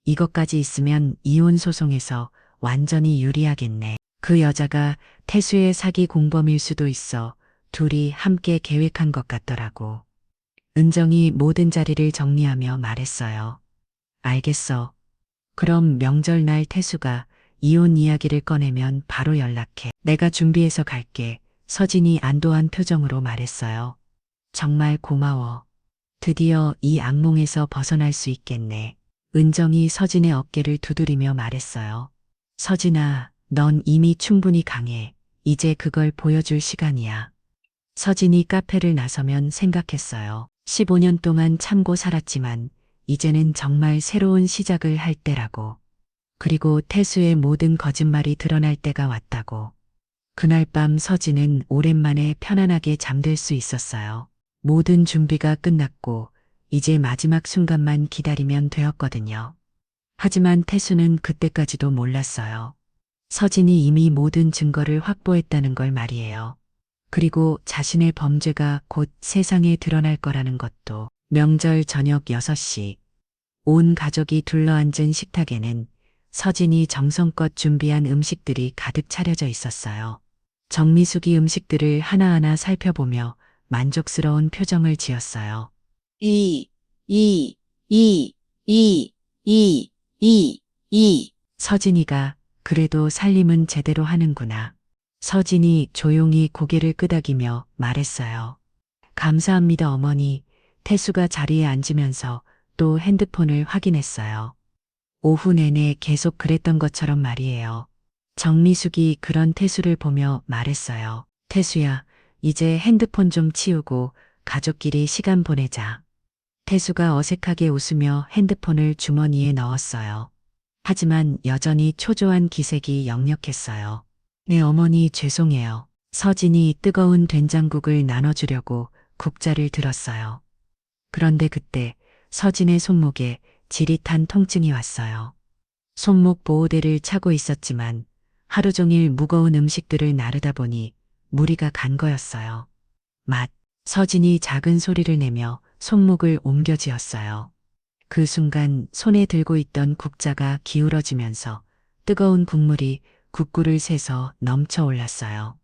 이것까지 있으면 이혼 소송에서 완전히 유리하겠네. 그 여자가 태수의 사기 공범일 수도 있어. 둘이 함께 계획한 것 같더라고. 은정이 모든 자리를 정리하며 말했어요. 알겠어. 그럼 명절날 태수가 이혼 이야기를 꺼내면 바로 연락해. 내가 준비해서 갈게. 서진이 안도한 표정으로 말했어요. 정말 고마워. 드디어 이 악몽에서 벗어날 수 있겠네. 은정이 서진의 어깨를 두드리며 말했어요. 서진아, 넌 이미 충분히 강해. 이제 그걸 보여줄 시간이야. 서진이 카페를 나서면 생각했어요. 15년 동안 참고 살았지만 이제는 정말 새로운 시작을 할 때라고. 그리고 태수의 모든 거짓말이 드러날 때가 왔다고. 그날 밤 서진은 오랜만에 편안하게 잠들 수 있었어요. 모든 준비가 끝났고 이제 마지막 순간만 기다리면 되었거든요. 하지만 태수는 그때까지도 몰랐어요. 서진이 이미 모든 증거를 확보했다는 걸 말이에요. 그리고 자신의 범죄가 곧 세상에 드러날 거라는 것도. 명절 저녁 6시. 온 가족이 둘러앉은 식탁에는 서진이 정성껏 준비한 음식들이 가득 차려져 있었어요. 정미숙이 음식들을 하나하나 살펴보며 만족스러운 표정을 지었어요. 서진이가 그래도 살림은 제대로 하는구나. 서진이 조용히 고개를 끄덕이며 말했어요. 감사합니다, 어머니. 태수가 자리에 앉으면서 또 핸드폰을 확인했어요. 오후 내내 계속 그랬던 것처럼 말이에요. 정미숙이 그런 태수를 보며 말했어요. 태수야, 이제 핸드폰 좀 치우고 가족끼리 시간 보내자. 태수가 어색하게 웃으며 핸드폰을 주머니에 넣었어요. 하지만 여전히 초조한 기색이 역력했어요. 네, 어머니 죄송해요. 서진이 뜨거운 된장국을 나눠주려고 국자를 들었어요. 그런데 그때 서진의 손목에 지릿한 통증이 왔어요. 손목 보호대를 차고 있었지만 하루 종일 무거운 음식들을 나르다 보니 무리가 간 거였어요. 서진이 작은 소리를 내며 손목을 옮겨쥐었어요. 그 순간 손에 들고 있던 국자가 기울어지면서 뜨거운 국물이 국구를 새서 넘쳐 올랐어요.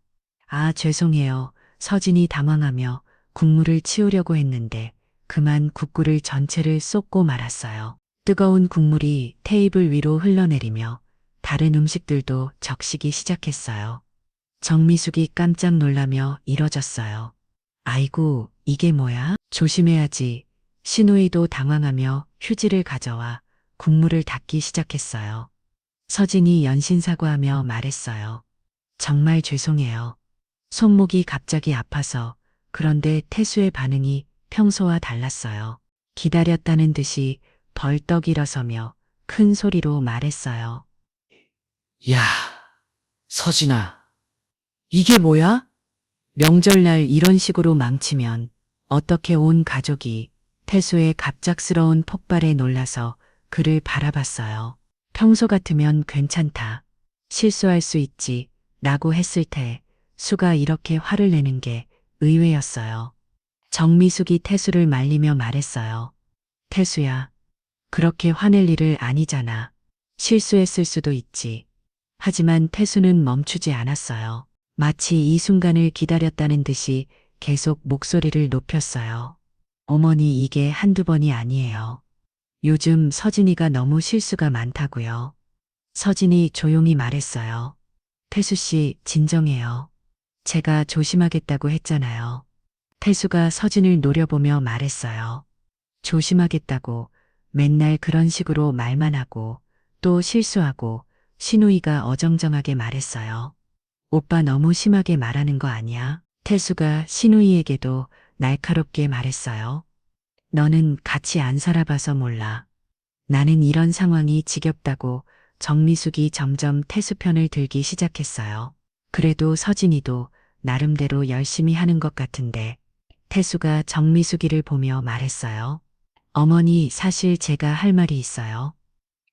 아, 죄송해요. 서진이 당황하며 국물을 치우려고 했는데 그만 국구를 전체를 쏟고 말았어요. 뜨거운 국물이 테이블 위로 흘러내리며 다른 음식들도 적시기 시작했어요. 정미숙이 깜짝 놀라며 일어졌어요. 아이고, 이게 뭐야? 조심해야지. 신우이도 당황하며 휴지를 가져와 국물을 닦기 시작했어요. 서진이 연신사과하며 말했어요. 정말 죄송해요. 손목이 갑자기 아파서. 그런데 태수의 반응이 평소와 달랐어요. 기다렸다는 듯이 벌떡 일어서며 큰 소리로 말했어요. 야, 서진아, 이게 뭐야? 명절날 이런 식으로 망치면 어떻게 온 가족이 태수의 갑작스러운 폭발에 놀라서 그를 바라봤어요. 평소 같으면 괜찮다. 실수할 수 있지. 라고 했을 때 수가 이렇게 화를 내는 게 의외였어요. 정미숙이 태수를 말리며 말했어요. 태수야, 그렇게 화낼 일을 아니잖아. 실수했을 수도 있지. 하지만 태수는 멈추지 않았어요. 마치 이 순간을 기다렸다는 듯이 계속 목소리를 높였어요. 어머니, 이게 한두 번이 아니에요. 요즘 서진이가 너무 실수가 많다고요. 서진이 조용히 말했어요. 태수 씨, 진정해요. 제가 조심하겠다고 했잖아요. 태수가 서진을 노려보며 말했어요. 조심하겠다고 맨날 그런 식으로 말만 하고 또 실수하고. 신우이가 어정쩡하게 말했어요. 오빠 너무 심하게 말하는 거 아니야? 태수가 신우이에게도 날카롭게 말했어요. 너는 같이 안 살아봐서 몰라. 나는 이런 상황이 지겹다고. 정미숙이 점점 태수 편을 들기 시작했어요. 그래도 서진이도 나름대로 열심히 하는 것 같은데. 태수가 정미숙이를 보며 말했어요. 어머니, 사실 제가 할 말이 있어요.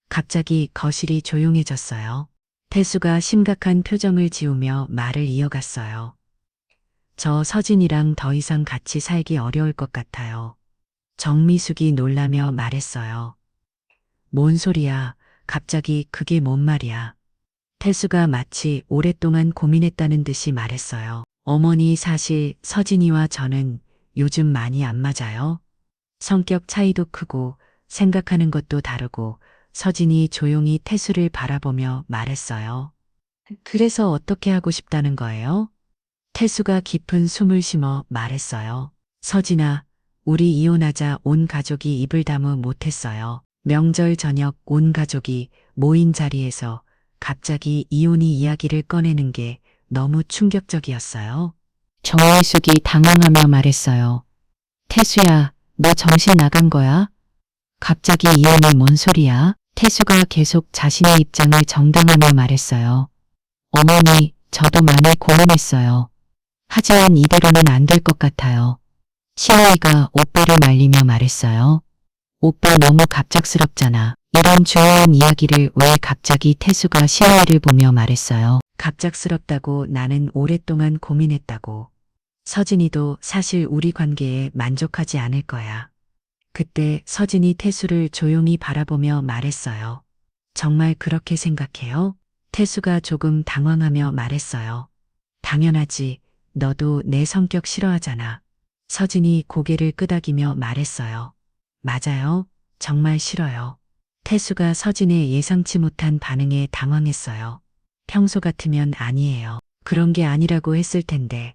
갑자기 거실이 조용해졌어요. 태수가 심각한 표정을 지으며 말을 이어갔어요. 저 서진이랑 더 이상 같이 살기 어려울 것 같아요. 정미숙이 놀라며 말했어요. 뭔 소리야? 갑자기 그게 뭔 말이야? 태수가 마치 오랫동안 고민했다는 듯이 말했어요. 어머니, 사실 서진이와 저는 요즘 많이 안 맞아요. 성격 차이도 크고 생각하는 것도 다르고. 서진이 조용히 태수를 바라보며 말했어요. 그래서 어떻게 하고 싶다는 거예요? 태수가 깊은 숨을 쉬며 말했어요. 서진아, 우리 이혼하자. 온 가족이 입을 다무 못했어요. 명절 저녁 온 가족이 모인 자리에서 갑자기 이혼이 이야기를 꺼내는 게 너무 충격적이었어요. 정미숙이 당황하며 말했어요. 태수야, 너 정신 나간 거야? 갑자기 이혼이 뭔 소리야? 태수가 계속 자신의 입장을 정당하며 말했어요. 어머니, 저도 많이 고민했어요. 하지만 이대로는 안 될 것 같아요. 신우이가 오빠를 말리며 말했어요. 오빠 너무 갑작스럽잖아. 이런 중요한 이야기를 왜 갑자기 태수가 신우이를 보며 말했어요. 갑작스럽다고. 나는 오랫동안 고민했다고. 서진이도 사실 우리 관계에 만족하지 않을 거야. 그때 서진이 태수를 조용히 바라보며 말했어요. 정말 그렇게 생각해요? 태수가 조금 당황하며 말했어요. 당연하지. 너도 내 성격 싫어하잖아. 서진이 고개를 끄덕이며 말했어요. 맞아요. 정말 싫어요. 태수가 서진의 예상치 못한 반응에 당황했어요. 평소 같으면 아니에요. 그런 게 아니라고 했을 텐데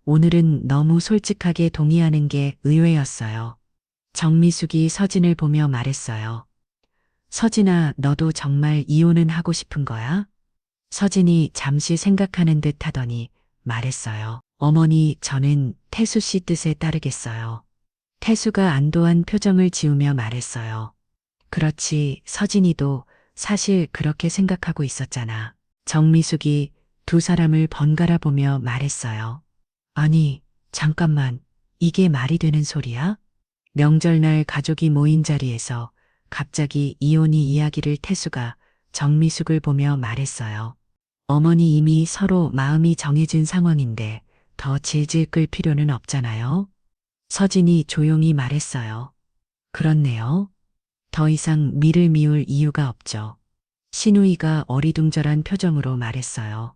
오늘은 너무 솔직하게 동의하는 게 의외였어요. 정미숙이 서진을 보며 말했어요. 서진아, 너도 정말 이혼은 하고 싶은 거야? 서진이 잠시 생각하는 듯 하더니 말했어요. 어머니, 저는 태수 씨 뜻에 따르겠어요. 태수가 안도한 표정을 지으며 말했어요. 그렇지, 서진이도 사실 그렇게 생각하고 있었잖아. 정미숙이 두 사람을 번갈아 보며 말했어요. 아니, 잠깐만, 이게 말이 되는 소리야? 명절날 가족이 모인 자리에서 갑자기 이혼이 이야기를 태수가 정미숙을 보며 말했어요. 어머니, 이미 서로 마음이 정해진 상황인데 더 질질 끌 필요는 없잖아요. 서진이 조용히 말했어요. 그렇네요. 더 이상 미를 미울 이유가 없죠. 신우이가 어리둥절한 표정으로 말했어요.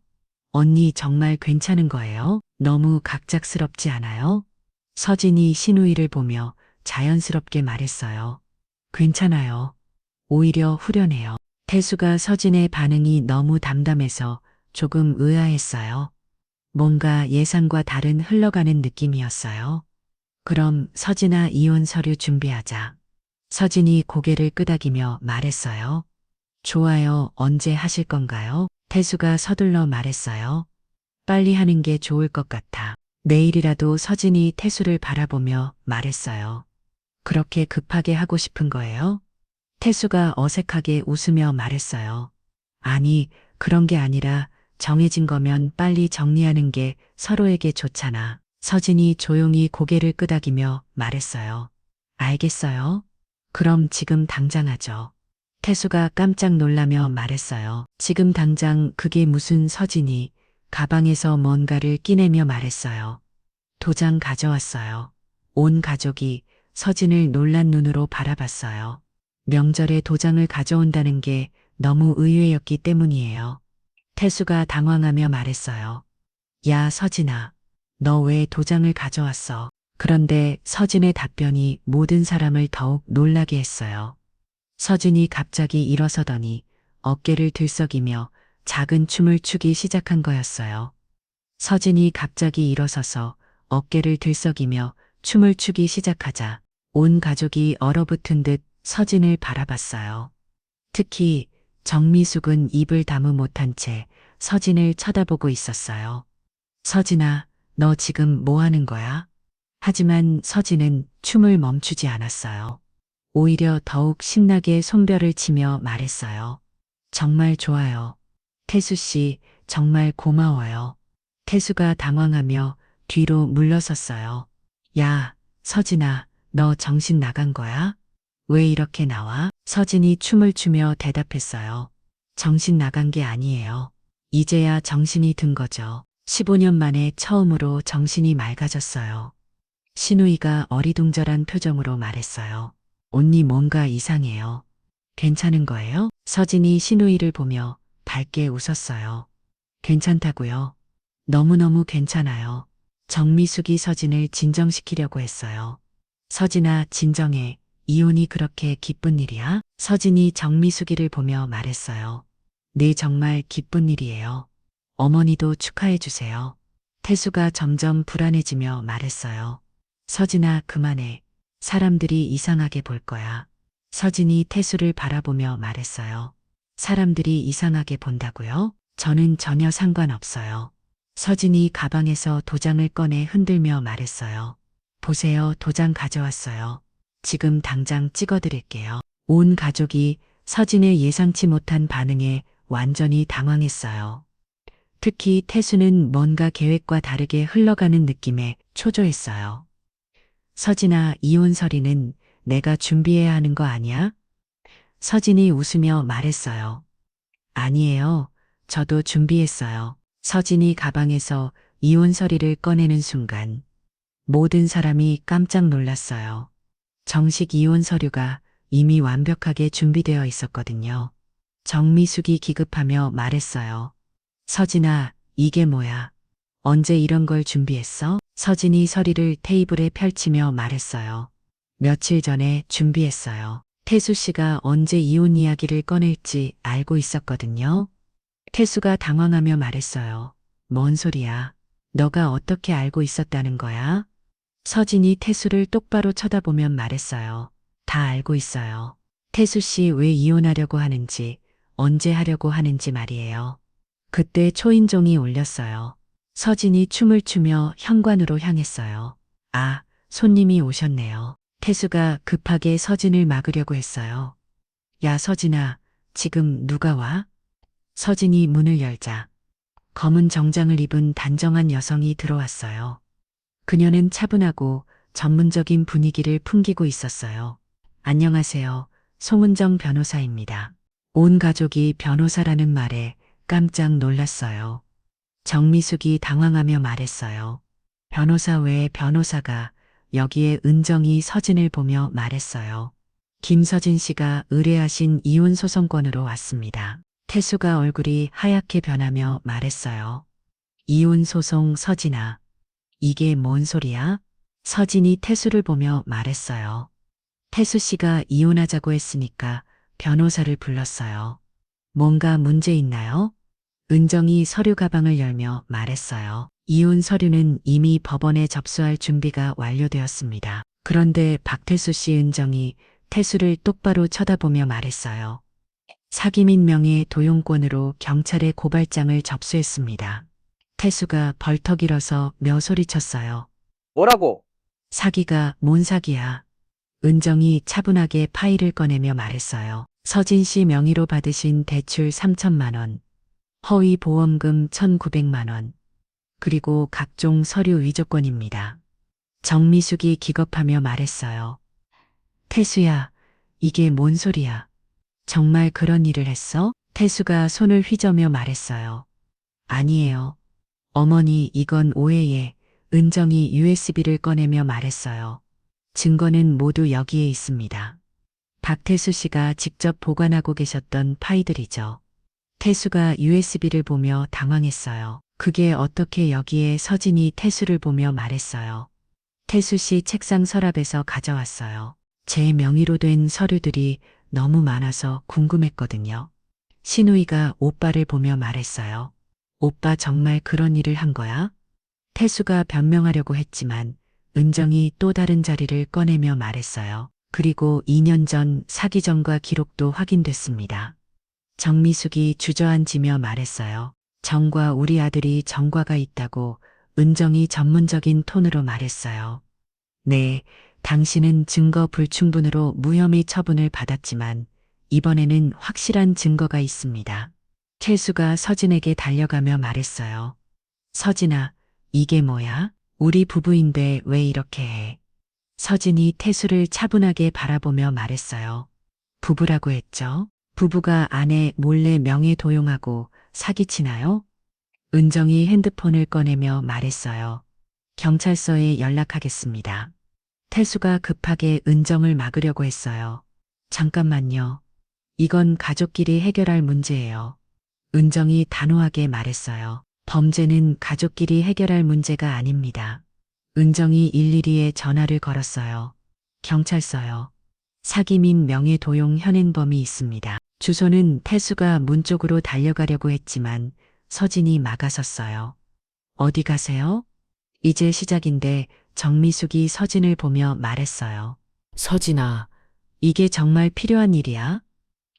언니 정말 괜찮은 거예요? 너무 갑작스럽지 않아요? 서진이 신우이를 보며 자연스럽게 말했어요. 괜찮아요. 오히려 후련해요. 태수가 서진의 반응이 너무 담담해서 조금 의아했어요. 뭔가 예상과 다른 흘러가는 느낌이었어요. 그럼 서진아 이혼 서류 준비하자. 서진이 고개를 끄덕이며 말했어요. 좋아요. 언제 하실 건가요? 태수가 서둘러 말했어요. 빨리 하는 게 좋을 것 같아. 내일이라도 서진이 태수를 바라보며 말했어요. 그렇게 급하게 하고 싶은 거예요? 태수가 어색하게 웃으며 말했어요. 아니, 그런 게 아니라 정해진 거면 빨리 정리하는 게 서로에게 좋잖아. 서진이 조용히 고개를 끄덕이며 말했어요. 알겠어요. 그럼 지금 당장 하죠. 태수가 깜짝 놀라며 말했어요. 지금 당장 그게 무슨 서진이 가방에서 뭔가를 끼내며 말했어요. 도장 가져왔어요. 온 가족이 서진을 놀란 눈으로 바라봤어요. 명절에 도장을 가져온다는 게 너무 의외였기 때문이에요. 태수가 당황하며 말했어요. 야, 서진아. 너 왜 도장을 가져왔어? 그런데 서진의 답변이 모든 사람을 더욱 놀라게 했어요. 서진이 갑자기 일어서더니 어깨를 들썩이며 작은 춤을 추기 시작한 거였어요. 서진이 갑자기 일어서서 어깨를 들썩이며 춤을 추기 시작하자 온 가족이 얼어붙은 듯 서진을 바라봤어요. 특히 정미숙은 입을 다무 못한 채 서진을 쳐다보고 있었어요. 서진아, 너 지금 뭐 하는 거야? 하지만 서진은 춤을 멈추지 않았어요. 오히려 더욱 신나게 손뼉을 치며 말했어요. 정말 좋아요. 태수 씨, 정말 고마워요. 태수가 당황하며 뒤로 물러섰어요. 야, 서진아, 너 정신 나간 거야? 왜 이렇게 나와? 서진이 춤을 추며 대답했어요. 정신 나간 게 아니에요. 이제야 정신이 든 거죠. 15년 만에 처음으로 정신이 맑아졌어요. 신우이가 어리둥절한 표정으로 말했어요. 언니 뭔가 이상해요. 괜찮은 거예요? 서진이 신우이를 보며 밝게 웃었어요. 괜찮다고요? 너무너무 괜찮아요. 정미숙이 서진을 진정시키려고 했어요. 서진아, 진정해. 이혼이 그렇게 기쁜 일이야? 서진이 정미숙이를 보며 말했어요. 네, 정말 기쁜 일이에요. 어머니도 축하해 주세요. 태수가 점점 불안해지며 말했어요. 서진아, 그만해. 사람들이 이상하게 볼 거야. 서진이 태수를 바라보며 말했어요. 사람들이 이상하게 본다고요? 저는 전혀 상관없어요. 서진이 가방에서 도장을 꺼내 흔들며 말했어요. 보세요, 도장 가져왔어요. 지금 당장 찍어드릴게요. 온 가족이 서진의 예상치 못한 반응에 완전히 당황했어요. 특히 태수는 뭔가 계획과 다르게 흘러가는 느낌에 초조했어요. 서진아, 이혼 서류는 내가 준비해야 하는 거 아니야? 서진이 웃으며 말했어요. 아니에요. 저도 준비했어요. 서진이 가방에서 이혼 서류를 꺼내는 순간 모든 사람이 깜짝 놀랐어요. 정식 이혼 서류가 이미 완벽하게 준비되어 있었거든요. 정미숙이 기급하며 말했어요. 서진아, 이게 뭐야? 언제 이런 걸 준비했어? 서진이 서류를 테이블에 펼치며 말했어요. 며칠 전에 준비했어요. 태수 씨가 언제 이혼 이야기를 꺼낼지 알고 있었거든요. 태수가 당황하며 말했어요. 뭔 소리야? 너가 어떻게 알고 있었다는 거야? 서진이 태수를 똑바로 쳐다보며 말했어요. 다 알고 있어요. 태수 씨 왜 이혼하려고 하는지, 언제 하려고 하는지 말이에요. 그때 초인종이 울렸어요. 서진이 춤을 추며 현관으로 향했어요. 아, 손님이 오셨네요. 태수가 급하게 서진을 막으려고 했어요. 야, 서진아, 지금 누가 와? 서진이 문을 열자 검은 정장을 입은 단정한 여성이 들어왔어요. 그녀는 차분하고 전문적인 분위기를 풍기고 있었어요. 안녕하세요. 송은정 변호사입니다. 온 가족이 변호사라는 말에 깜짝 놀랐어요. 정미숙이 당황하며 말했어요. 변호사 외에 변호사가 여기에 은정이 서진을 보며 말했어요. 김서진 씨가 의뢰하신 이혼 소송권으로 왔습니다. 태수가 얼굴이 하얗게 변하며 말했어요. 이혼 소송 서진아. 이게 뭔 소리야? 서진이 태수를 보며 말했어요. 태수 씨가 이혼하자고 했으니까 변호사를 불렀어요. 뭔가 문제 있나요? 은정이 서류 가방을 열며 말했어요. 이혼 서류는 이미 법원에 접수할 준비가 완료되었습니다. 그런데 박태수 씨 은정이 태수를 똑바로 쳐다보며 말했어요. 사기 및 명예 도용권으로 경찰에 고발장을 접수했습니다. 태수가 벌떡 일어서 며소리쳤어요. 뭐라고? 사기가 뭔 사기야? 은정이 차분하게 파일을 꺼내며 말했어요. 서진 씨 명의로 받으신 대출 3천만 원, 허위 보험금 1,900만 원, 그리고 각종 서류 위조건입니다. 정미숙이 기겁하며 말했어요. 태수야, 이게 뭔 소리야? 정말 그런 일을 했어? 태수가 손을 휘저며 말했어요. 아니에요. 어머니, 이건 오해예. 은정이 USB를 꺼내며 말했어요. 증거는 모두 여기에 있습니다. 박태수 씨가 직접 보관하고 계셨던 파이들이죠. 태수가 USB를 보며 당황했어요. 그게 어떻게 여기에? 서진이 태수를 보며 말했어요. 태수 씨 책상 서랍에서 가져왔어요. 제 명의로 된 서류들이 너무 많아서 궁금했거든요. 신우이가 오빠를 보며 말했어요. 오빠 정말 그런 일을 한 거야? 태수가 변명하려고 했지만 은정이 또 다른 자리를 꺼내며 말했어요. 그리고 2년 전 사기 전과 기록도 확인됐습니다. 정미숙이 주저앉으며 말했어요. 정과 우리 아들이 전과가 있다고 은정이 전문적인 톤으로 말했어요. 네, 당신은 증거 불충분으로 무혐의 처분을 받았지만 이번에는 확실한 증거가 있습니다. 태수가 서진에게 달려가며 말했어요. 서진아, 이게 뭐야? 우리 부부인데 왜 이렇게 해? 서진이 태수를 차분하게 바라보며 말했어요. 부부라고 했죠? 부부가 아내 몰래 명예 도용하고 사기치나요? 은정이 핸드폰을 꺼내며 말했어요. 경찰서에 연락하겠습니다. 태수가 급하게 은정을 막으려고 했어요. 잠깐만요. 이건 가족끼리 해결할 문제예요. 은정이 단호하게 말했어요. 범죄는 가족끼리 해결할 문제가 아닙니다. 은정이 112에 전화를 걸었어요. 경찰서요. 사기 및 명예도용 현행범이 있습니다. 주소는 태수가 문 쪽으로 달려가려고 했지만 서진이 막아섰어요. 어디 가세요? 이제 시작인데 정미숙이 서진을 보며 말했어요. 서진아, 이게 정말 필요한 일이야?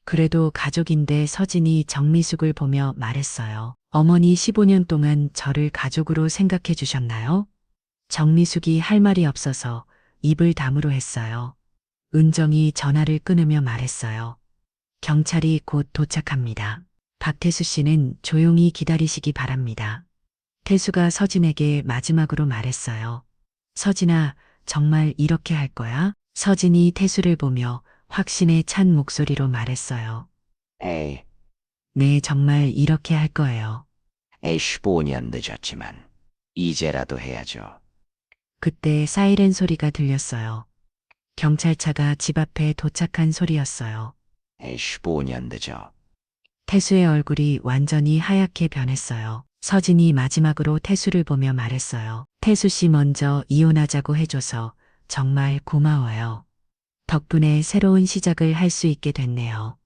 그래도 가족인데. 서진이 정미숙을 보며 말했어요. 어머니 15년 동안 저를 가족으로 생각해 주셨나요? 정미숙이 할 말이 없어서 입을 다무로 했어요. 은정이 전화를 끊으며 말했어요. 경찰이 곧 도착합니다. 박태수 씨는 조용히 기다리시기 바랍니다. 태수가 서진에게 마지막으로 말했어요. 서진아, 정말 이렇게 할 거야? 서진이 태수를 보며 확신에 찬 목소리로 말했어요. 에이, 네, 정말 이렇게 할 거예요. 15년 늦었지만 이제라도 해야죠. 그때 사이렌 소리가 들렸어요. 경찰차가 집 앞에 도착한 소리였어요. 15년 늦어. 태수의 얼굴이 완전히 하얗게 변했어요. 서진이 마지막으로 태수를 보며 말했어요. 태수 씨 먼저 이혼하자고 해줘서 정말 고마워요. 덕분에 새로운 시작을 할 수 있게 됐네요.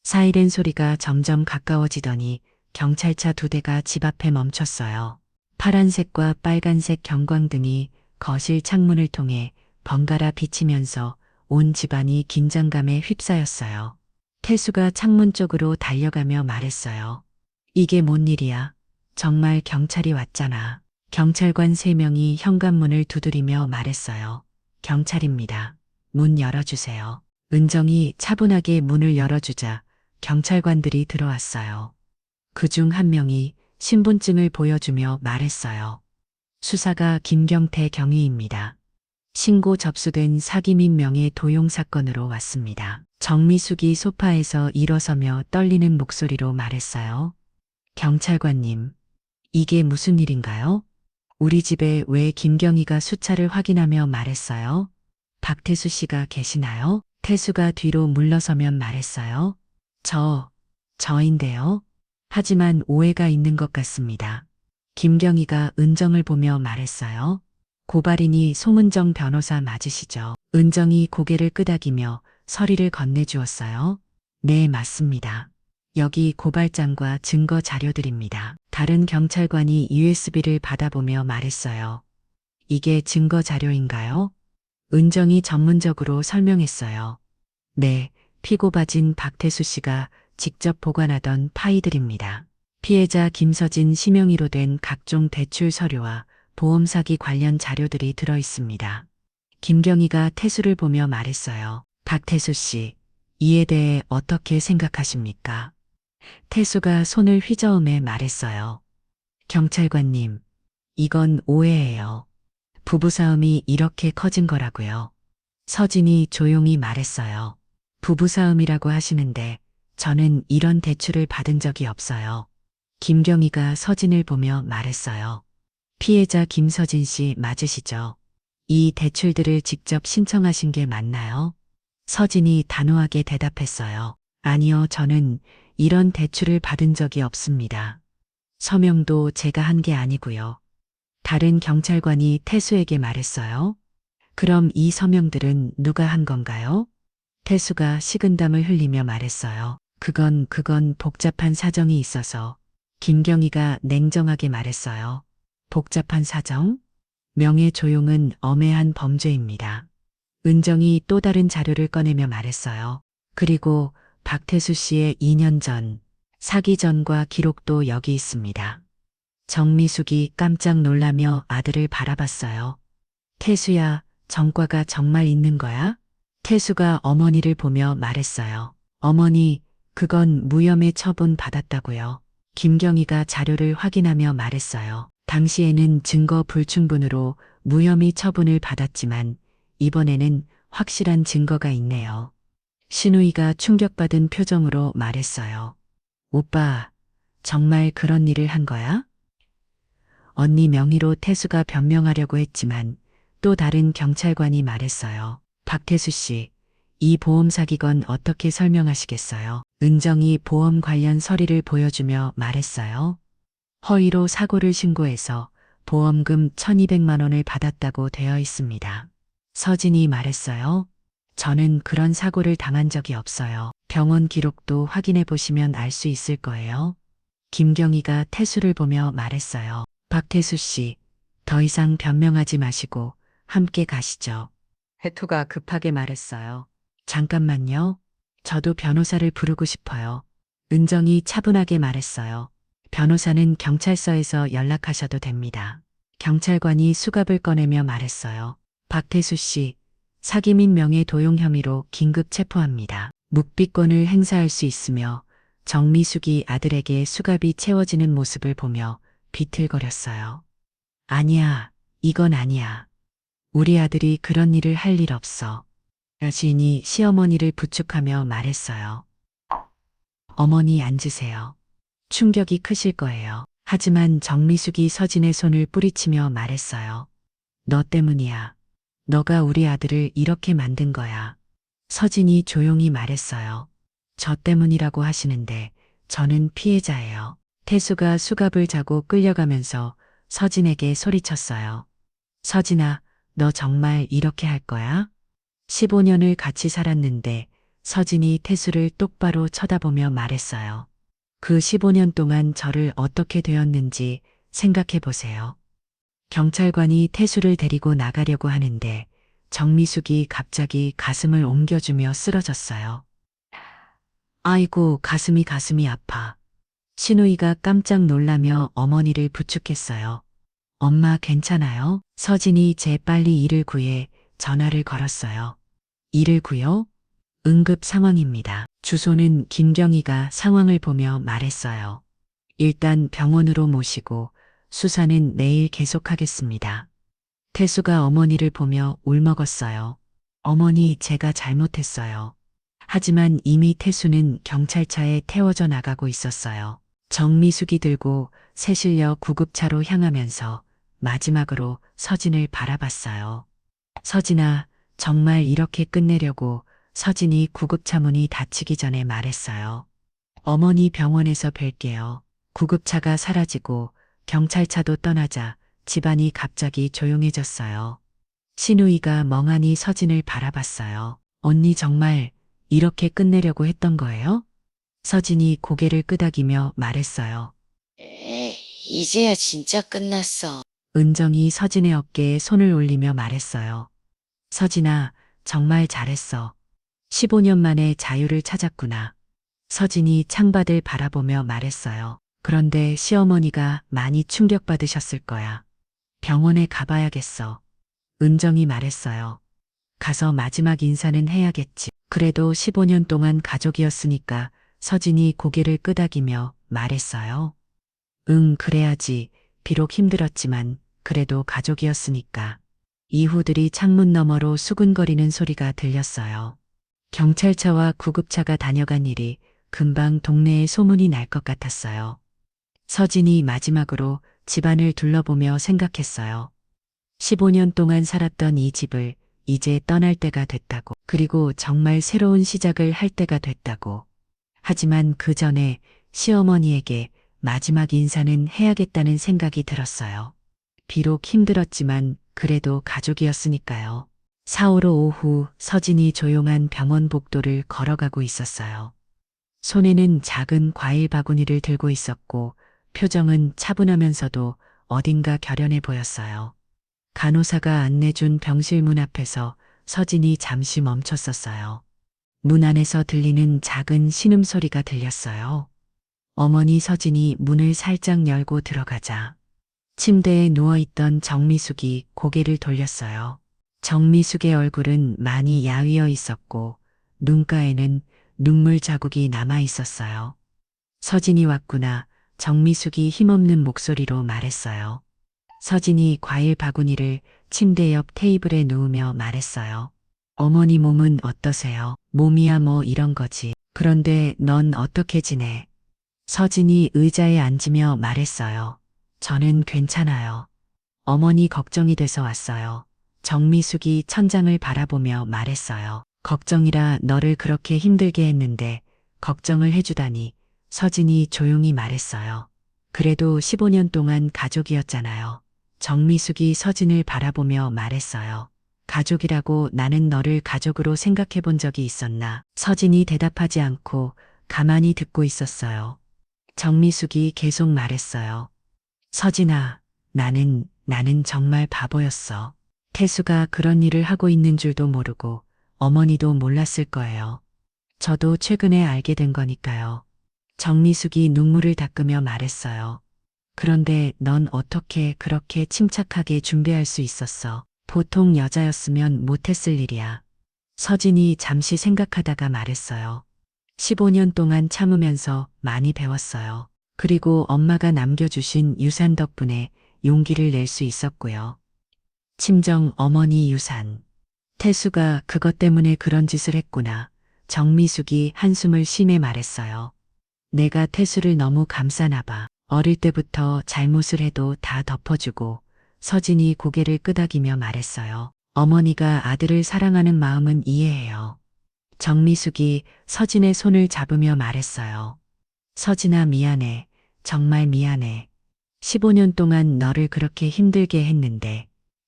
사이렌 소리가 점점 가까워지더니 경찰차 2대가 집 앞에 멈췄어요. 파란색과 빨간색 경광등이 거실 창문을 통해 번갈아 비치면서 온 집안이 긴장감에 휩싸였어요. 태수가 창문 쪽으로 달려가며 말했어요. 이게 뭔 일이야? 정말 경찰이 왔잖아. 경찰관 3명이 현관문을 두드리며 말했어요. 경찰입니다. 문 열어주세요. 은정이 차분하게 문을 열어주자 경찰관들이 들어왔어요. 그중 한 명이 신분증을 보여주며 말했어요. 수사가 김경태 경위입니다. 신고 접수된 사기 및 명예 도용 사건으로 왔습니다. 정미숙이 소파에서 일어서며 떨리는 목소리로 말했어요. 경찰관님, 이게 무슨 일인가요? 우리 집에 왜 김경희가 수차를 확인하며 말했어요? 박태수 씨가 계시나요? 태수가 뒤로 물러서면 말했어요. 저인데요. 하지만 오해가 있는 것 같습니다. 김경희가 은정을 보며 말했어요. 고발인이 송은정 변호사 맞으시죠? 은정이 고개를 끄덕이며 서리를 건네주었어요. 네, 맞습니다. 여기 고발장과 증거 자료들입니다. 다른 경찰관이 USB를 받아보며 말했어요. 이게 증거 자료인가요? 은정이 전문적으로 설명했어요. 네, 피고받은 박태수 씨가 직접 보관하던 파이들입니다. 피해자 김서진 심영희로 된 각종 대출 서류와 보험 사기 관련 자료들이 들어 있습니다. 김경희가 태수를 보며 말했어요. 박태수 씨, 이에 대해 어떻게 생각하십니까? 태수가 손을 휘저으며 말했어요. 경찰관님, 이건 오해예요. 부부싸움이 이렇게 커진 거라고요. 서진이 조용히 말했어요. 부부싸움이라고 하시는데 저는 이런 대출을 받은 적이 없어요. 김경희가 서진을 보며 말했어요. 피해자 김서진 씨 맞으시죠? 이 대출들을 직접 신청하신 게 맞나요? 서진이 단호하게 대답했어요. 아니요, 저는 이런 대출을 받은 적이 없습니다. 서명도 제가 한 게 아니고요. 다른 경찰관이 태수에게 말했어요. 그럼 이 서명들은 누가 한 건가요? 태수가 식은땀을 흘리며 말했어요. 그건 복잡한 사정이 있어서. 김경희가 냉정하게 말했어요. 복잡한 사정? 명예 조용은 엄해한 범죄입니다. 은정이 또 다른 자료를 꺼내며 말했어요. 그리고 박태수 씨의 2년 전 사기 전과 기록도 여기 있습니다. 정미숙이 깜짝 놀라며 아들을 바라봤어요. 태수야, 전과가 정말 있는 거야? 태수가 어머니를 보며 말했어요. 어머니, 그건 무혐의 처분 받았다고요. 김경희가 자료를 확인하며 말했어요. 당시에는 증거 불충분으로 무혐의 처분을 받았지만 이번에는 확실한 증거가 있네요. 신우이가 충격받은 표정으로 말했어요. 오빠, 정말 그런 일을 한 거야? 언니 명의로 태수가 변명하려고 했지만 또 다른 경찰관이 말했어요. 박태수 씨, 이 보험 사기건 어떻게 설명하시겠어요? 은정이 보험 관련 서류를 보여주며 말했어요. 허위로 사고를 신고해서 보험금 1200만 원을 받았다고 되어 있습니다. 서진이 말했어요. 저는 그런 사고를 당한 적이 없어요. 병원 기록도 확인해 보시면 알 수 있을 거예요. 김경희가 태수를 보며 말했어요. 박태수 씨, 더 이상 변명하지 마시고 함께 가시죠. 해투가 급하게 말했어요. 잠깐만요. 저도 변호사를 부르고 싶어요. 은정이 차분하게 말했어요. 변호사는 경찰서에서 연락하셔도 됩니다. 경찰관이 수갑을 꺼내며 말했어요. 박태수 씨, 사기 및 명예 도용 혐의로 긴급 체포합니다. 묵비권을 행사할 수 있으며 정미숙이 아들에게 수갑이 채워지는 모습을 보며 비틀거렸어요. 아니야, 이건 아니야. 우리 아들이 그런 일을 할 일 없어. 여신이 시어머니를 부축하며 말했어요. 어머니 앉으세요. 충격이 크실 거예요. 하지만 정미숙이 서진의 손을 뿌리치며 말했어요. 너 때문이야. 너가 우리 아들을 이렇게 만든 거야. 서진이 조용히 말했어요. 저 때문이라고 하시는데 저는 피해자예요. 태수가 수갑을 자고 끌려가면서 서진에게 소리쳤어요. 서진아, 너 정말 이렇게 할 거야? 15년을 같이 살았는데 서진이 태수를 똑바로 쳐다보며 말했어요. 그 15년 동안 저를 어떻게 되었는지 생각해 보세요. 경찰관이 태수를 데리고 나가려고 하는데 정미숙이 갑자기 가슴을 옮겨주며 쓰러졌어요. 아이고, 가슴이 아파. 신우이가 깜짝 놀라며 어머니를 부축했어요. 엄마 괜찮아요? 서진이 재빨리 119에 전화를 걸었어요. 119요? 응급 상황입니다. 주소는 김경희가 상황을 보며 말했어요. 일단 병원으로 모시고 수사는 내일 계속하겠습니다. 태수가 어머니를 보며 울먹었어요. 어머니, 제가 잘못했어요. 하지만 이미 태수는 경찰차에 태워져 나가고 있었어요. 정미숙이 들고 새실려 구급차로 향하면서 마지막으로 서진을 바라봤어요. 서진아, 정말 이렇게 끝내려고 서진이 구급차 문이 닫히기 전에 말했어요. 어머니 병원에서 뵐게요. 구급차가 사라지고 경찰차도 떠나자 집안이 갑자기 조용해졌어요. 신우이가 멍하니 서진을 바라봤어요. 언니 정말 이렇게 끝내려고 했던 거예요? 서진이 고개를 끄덕이며 말했어요. 이제야 진짜 끝났어. 은정이 서진의 어깨에 손을 올리며 말했어요. 서진아, 정말 잘했어. 15년 만에 자유를 찾았구나. 서진이 창밖을 바라보며 말했어요. 그런데 시어머니가 많이 충격받으셨을 거야. 병원에 가봐야겠어. 은정이 말했어요. 가서 마지막 인사는 해야겠지. 그래도 15년 동안 가족이었으니까 서진이 고개를 끄덕이며 말했어요. 응, 그래야지. 비록 힘들었지만 그래도 가족이었으니까. 이후들이 창문 너머로 수근거리는 소리가 들렸어요. 경찰차와 구급차가 다녀간 일이 금방 동네에 소문이 날 것 같았어요. 서진이 마지막으로 집안을 둘러보며 생각했어요. 15년 동안 살았던 이 집을 이제 떠날 때가 됐다고. 그리고 정말 새로운 시작을 할 때가 됐다고. 하지만 그 전에 시어머니에게 마지막 인사는 해야겠다는 생각이 들었어요. 비록 힘들었지만 그래도 가족이었으니까요. 4.15 오후 서진이 조용한 병원 복도를 걸어가고 있었어요. 손에는 작은 과일 바구니를 들고 있었고 표정은 차분하면서도 어딘가 결연해 보였어요. 간호사가 안내준 병실 문 앞에서 서진이 잠시 멈췄었어요. 문 안에서 들리는 작은 신음소리가 들렸어요. 어머니 서진이 문을 살짝 열고 들어가자 침대에 누워있던 정미숙이 고개를 돌렸어요. 정미숙의 얼굴은 많이 야위어 있었고 눈가에는 눈물 자국이 남아 있었어요. 서진이 왔구나. 정미숙이 힘없는 목소리로 말했어요. 서진이 과일 바구니를 침대 옆 테이블에 놓으며 말했어요. 어머니 몸은 어떠세요? 몸이야 뭐 이런 거지. 그런데 넌 어떻게 지내? 서진이 의자에 앉으며 말했어요. 저는 괜찮아요. 어머니 걱정이 돼서 왔어요. 정미숙이 천장을 바라보며 말했어요. 걱정이라 너를 그렇게 힘들게 했는데 걱정을 해주다니. 서진이 조용히 말했어요. 그래도 15년 동안 가족이었잖아요. 정미숙이 서진을 바라보며 말했어요. 가족이라고 나는 너를 가족으로 생각해 본 적이 있었나? 서진이 대답하지 않고 가만히 듣고 있었어요. 정미숙이 계속 말했어요. 서진아, 나는 정말 바보였어. 태수가 그런 일을 하고 있는 줄도 모르고 어머니도 몰랐을 거예요. 저도 최근에 알게 된 거니까요. 정미숙이 눈물을 닦으며 말했어요. 그런데 넌 어떻게 그렇게 침착하게 준비할 수 있었어? 보통 여자였으면 못했을 일이야. 서진이 잠시 생각하다가 말했어요. 15년 동안 참으면서 많이 배웠어요. 그리고 엄마가 남겨주신 유산 덕분에 용기를 낼 수 있었고요. 친정 어머니 유산. 태수가 그것 때문에 그런 짓을 했구나. 정미숙이 한숨을 쉬며 말했어요. 내가 태수를 너무 감싸나 봐. 어릴 때부터 잘못을 해도 다 덮어주고. 서진이 고개를 끄덕이며 말했어요. 어머니가 아들을 사랑하는 마음은 이해해요. 정미숙이 서진의 손을 잡으며 말했어요. 서진아 미안해. 정말 미안해. 15년 동안 너를 그렇게 힘들게 했는데.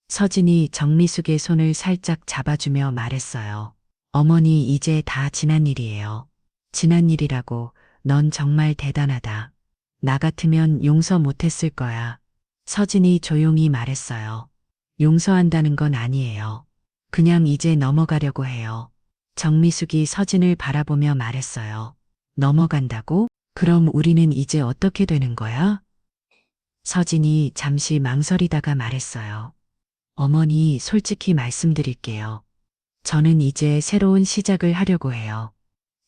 서진이 정미숙의 손을 살짝 잡아주며 말했어요. 어머니 이제 다 지난 일이에요. 지난 일이라고. 넌 정말 대단하다. 나 같으면 용서 못했을 거야. 서진이 조용히 말했어요. 용서한다는 건 아니에요. 그냥 이제 넘어가려고 해요. 정미숙이 서진을 바라보며 말했어요. 넘어간다고? 그럼 우리는 이제 어떻게 되는 거야? 서진이 잠시 망설이다가 말했어요. 어머니 솔직히 말씀드릴게요. 저는 이제 새로운 시작을 하려고 해요.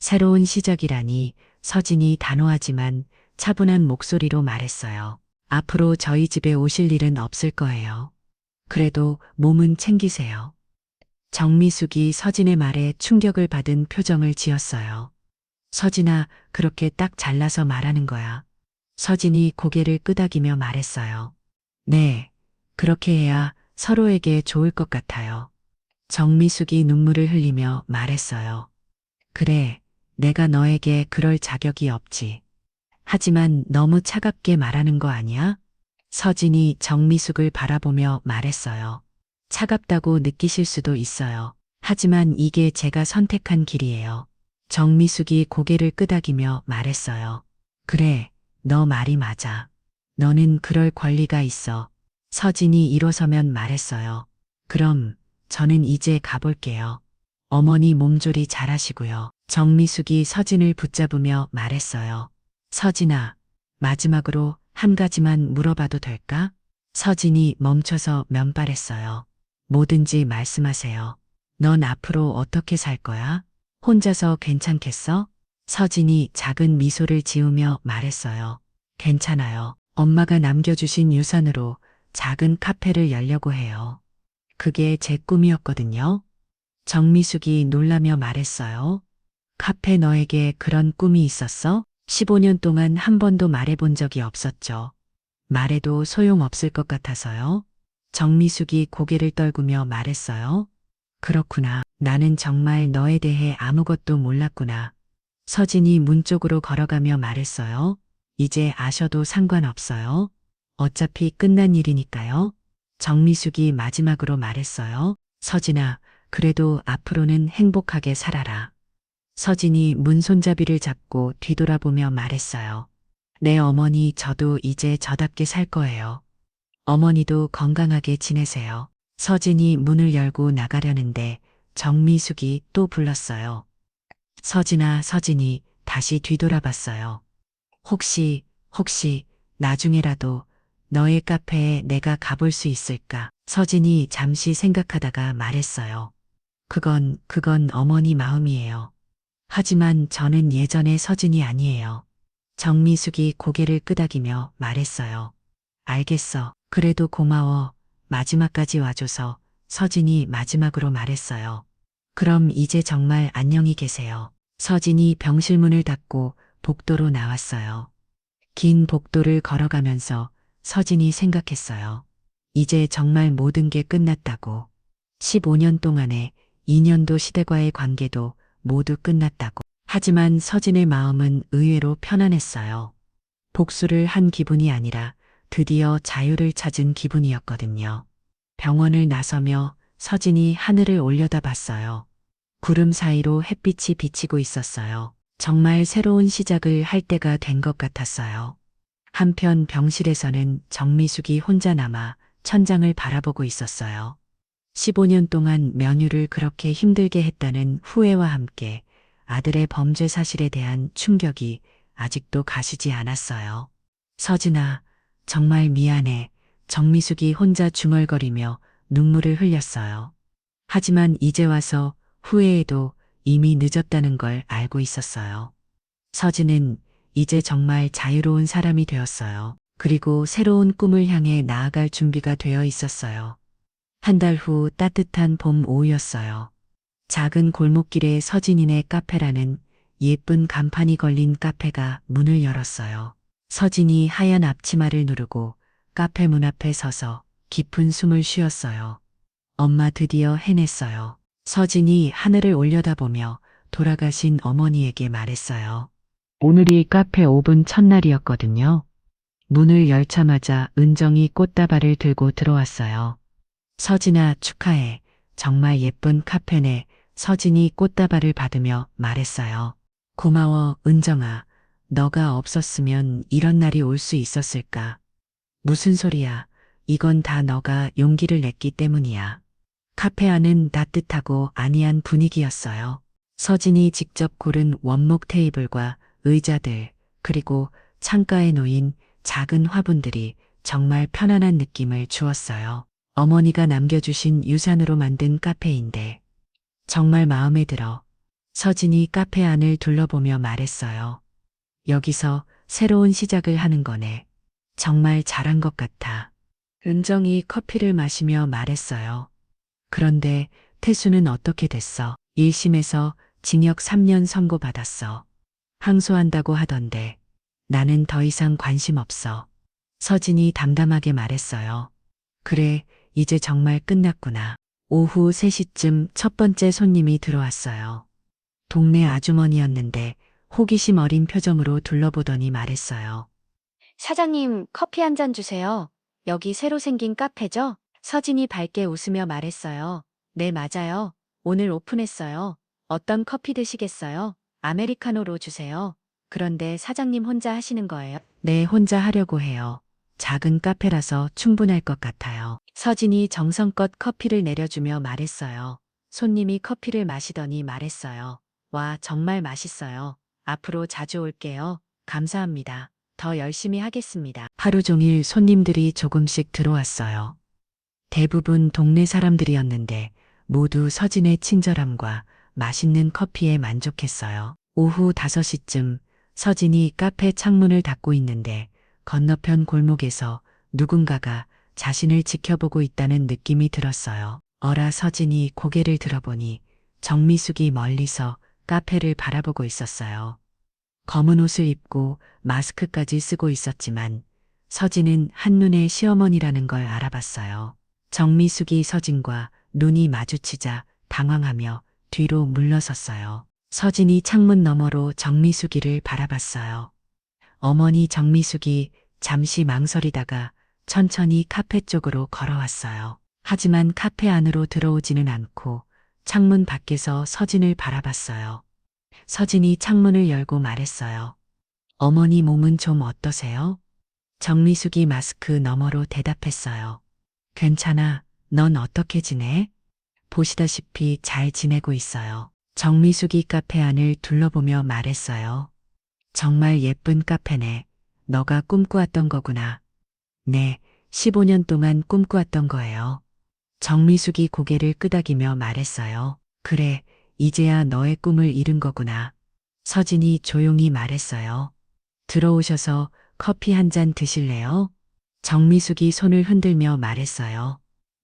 새로운 시작이라니. 서진이 단호하지만 차분한 목소리로 말했어요. 앞으로 저희 집에 오실 일은 없을 거예요. 그래도 몸은 챙기세요. 정미숙이 서진의 말에 충격을 받은 표정을 지었어요. 서진아, 그렇게 딱 잘라서 말하는 거야. 서진이 고개를 끄덕이며 말했어요. 네, 그렇게 해야 서로에게 좋을 것 같아요. 정미숙이 눈물을 흘리며 말했어요. 그래, 내가 너에게 그럴 자격이 없지. 하지만 너무 차갑게 말하는 거 아니야? 서진이 정미숙을 바라보며 말했어요. 차갑다고 느끼실 수도 있어요. 하지만 이게 제가 선택한 길이에요. 정미숙이 고개를 끄덕이며 말했어요. 그래, 너 말이 맞아. 너는 그럴 권리가 있어. 서진이 일어서면 말했어요. 그럼 저는 이제 가볼게요. 어머니 몸조리 잘하시고요. 정미숙이 서진을 붙잡으며 말했어요. 서진아, 마지막으로 한 가지만 물어봐도 될까? 서진이 멈춰서 면발했어요. 뭐든지 말씀하세요. 넌 앞으로 어떻게 살 거야? 혼자서 괜찮겠어? 서진이 작은 미소를 지으며 말했어요. 괜찮아요. 엄마가 남겨주신 유산으로 작은 카페를 열려고 해요. 그게 제 꿈이었거든요. 정미숙이 놀라며 말했어요. 카페 너에게 그런 꿈이 있었어? 15년 동안 한 번도 말해본 적이 없었죠. 말해도 소용없을 것 같아서요. 정미숙이 고개를 떨구며 말했어요. 그렇구나. 나는 정말 너에 대해 아무것도 몰랐구나. 서진이 문 쪽으로 걸어가며 말했어요. 이제 아셔도 상관없어요. 어차피 끝난 일이니까요. 정미숙이 마지막으로 말했어요. 서진아, 그래도 앞으로는 행복하게 살아라. 서진이 문 손잡이를 잡고 뒤돌아보며 말했어요. 네 어머니, 저도 이제 저답게 살 거예요. 어머니도 건강하게 지내세요. 서진이 문을 열고 나가려는데 정미숙이 또 불렀어요. 서진아, 서진이 다시 뒤돌아봤어요. 혹시 나중에라도 너의 카페에 내가 가볼 수 있을까? 서진이 잠시 생각하다가 말했어요. 그건 어머니 마음이에요. 하지만 저는 예전의 서진이 아니에요. 정미숙이 고개를 끄덕이며 말했어요. 알겠어. 그래도 고마워. 마지막까지 와줘서. 서진이 마지막으로 말했어요. 그럼 이제 정말 안녕히 계세요. 서진이 병실문을 닫고 복도로 나왔어요. 긴 복도를 걸어가면서 서진이 생각했어요. 이제 정말 모든 게 끝났다고. 15년 동안의 2년도 시대과의 관계도 모두 끝났다고. 하지만 서진의 마음은 의외로 편안했어요. 복수를 한 기분이 아니라 드디어 자유를 찾은 기분이었거든요. 병원을 나서며 서진이 하늘을 올려다봤어요. 구름 사이로 햇빛이 비치고 있었어요. 정말 새로운 시작을 할 때가 된 것 같았어요. 한편 병실에서는 정미숙이 혼자 남아 천장을 바라보고 있었어요. 15년 동안 면유를 그렇게 힘들게 했다는 후회와 함께 아들의 범죄 사실에 대한 충격이 아직도 가시지 않았어요. 서진아, 정말 미안해. 정미숙이 혼자 중얼거리며 눈물을 흘렸어요. 하지만 이제 와서 후회해도 이미 늦었다는 걸 알고 있었어요. 서진은 이제 정말 자유로운 사람이 되었어요. 그리고 새로운 꿈을 향해 나아갈 준비가 되어 있었어요. 한 달 후 따뜻한 봄 오후였어요. 작은 골목길에 서진이네 카페라는 예쁜 간판이 걸린 카페가 문을 열었어요. 서진이 하얀 앞치마를 누르고 카페 문 앞에 서서 깊은 숨을 쉬었어요. 엄마 드디어 해냈어요. 서진이 하늘을 올려다보며 돌아가신 어머니에게 말했어요. 오늘이 카페 오픈 첫날이었거든요. 문을 열자마자 은정이 꽃다발을 들고 들어왔어요. 서진아, 축하해. 정말 예쁜 카페네. 서진이 꽃다발을 받으며 말했어요. 고마워, 은정아. 너가 없었으면 이런 날이 올 수 있었을까? 무슨 소리야. 이건 다 너가 용기를 냈기 때문이야. 카페 안은 따뜻하고 안이한 분위기였어요. 서진이 직접 고른 원목 테이블과 의자들, 그리고 창가에 놓인 작은 화분들이 정말 편안한 느낌을 주었어요. 어머니가 남겨주신 유산으로 만든 카페인데 정말 마음에 들어. 서진이 카페 안을 둘러보며 말했어요. 여기서 새로운 시작을 하는 거네. 정말 잘한 것 같아. 은정이 커피를 마시며 말했어요. 그런데 태수는 어떻게 됐어? 1심에서 징역 3년 선고받았어. 항소한다고 하던데 나는 더 이상 관심 없어. 서진이 담담하게 말했어요. 그래, 이제 정말 끝났구나. 오후 3시쯤 첫 번째 손님이 들어왔어요. 동네 아주머니였는데 호기심 어린 표정으로 둘러보더니 말했어요. 사장님, 커피 한 잔 주세요. 여기 새로 생긴 카페죠? 서진이 밝게 웃으며 말했어요. 네, 맞아요. 오늘 오픈했어요. 어떤 커피 드시겠어요? 아메리카노로 주세요. 그런데 사장님 혼자 하시는 거예요? 네, 혼자 하려고 해요. 작은 카페라서 충분할 것 같아요. 서진이 정성껏 커피를 내려주며 말했어요. 손님이 커피를 마시더니 말했어요. 와, 정말 맛있어요. 앞으로 자주 올게요. 감사합니다. 더 열심히 하겠습니다. 하루 종일 손님들이 조금씩 들어왔어요. 대부분 동네 사람들이었는데 모두 서진의 친절함과 맛있는 커피에 만족했어요. 오후 5시쯤 서진이 카페 창문을 닫고 있는데 건너편 골목에서 누군가가 자신을 지켜보고 있다는 느낌이 들었어요. 어라 서진이 고개를 들어보니 정미숙이 멀리서 카페를 바라보고 있었어요. 검은 옷을 입고 마스크까지 쓰고 있었지만 서진은 한눈에 시어머니라는 걸 알아봤어요. 정미숙이 서진과 눈이 마주치자 당황하며 뒤로 물러섰어요. 서진이 창문 너머로 정미숙이를 바라봤어요. 어머니 정미숙이 잠시 망설이다가 천천히 카페 쪽으로 걸어왔어요. 하지만 카페 안으로 들어오지는 않고 창문 밖에서 서진을 바라봤어요. 서진이 창문을 열고 말했어요. 어머니 몸은 좀 어떠세요? 정미숙이 마스크 너머로 대답했어요. 괜찮아. 넌 어떻게 지내? 보시다시피 잘 지내고 있어요. 정미숙이 카페 안을 둘러보며 말했어요. 정말 예쁜 카페네. 너가 꿈꾸었던 거구나. 네, 15년 동안 꿈꾸었던 거예요. 정미숙이 고개를 끄덕이며 말했어요. 그래, 이제야 너의 꿈을 이룬 거구나. 서진이 조용히 말했어요. 들어오셔서 커피 한 잔 드실래요? 정미숙이 손을 흔들며 말했어요.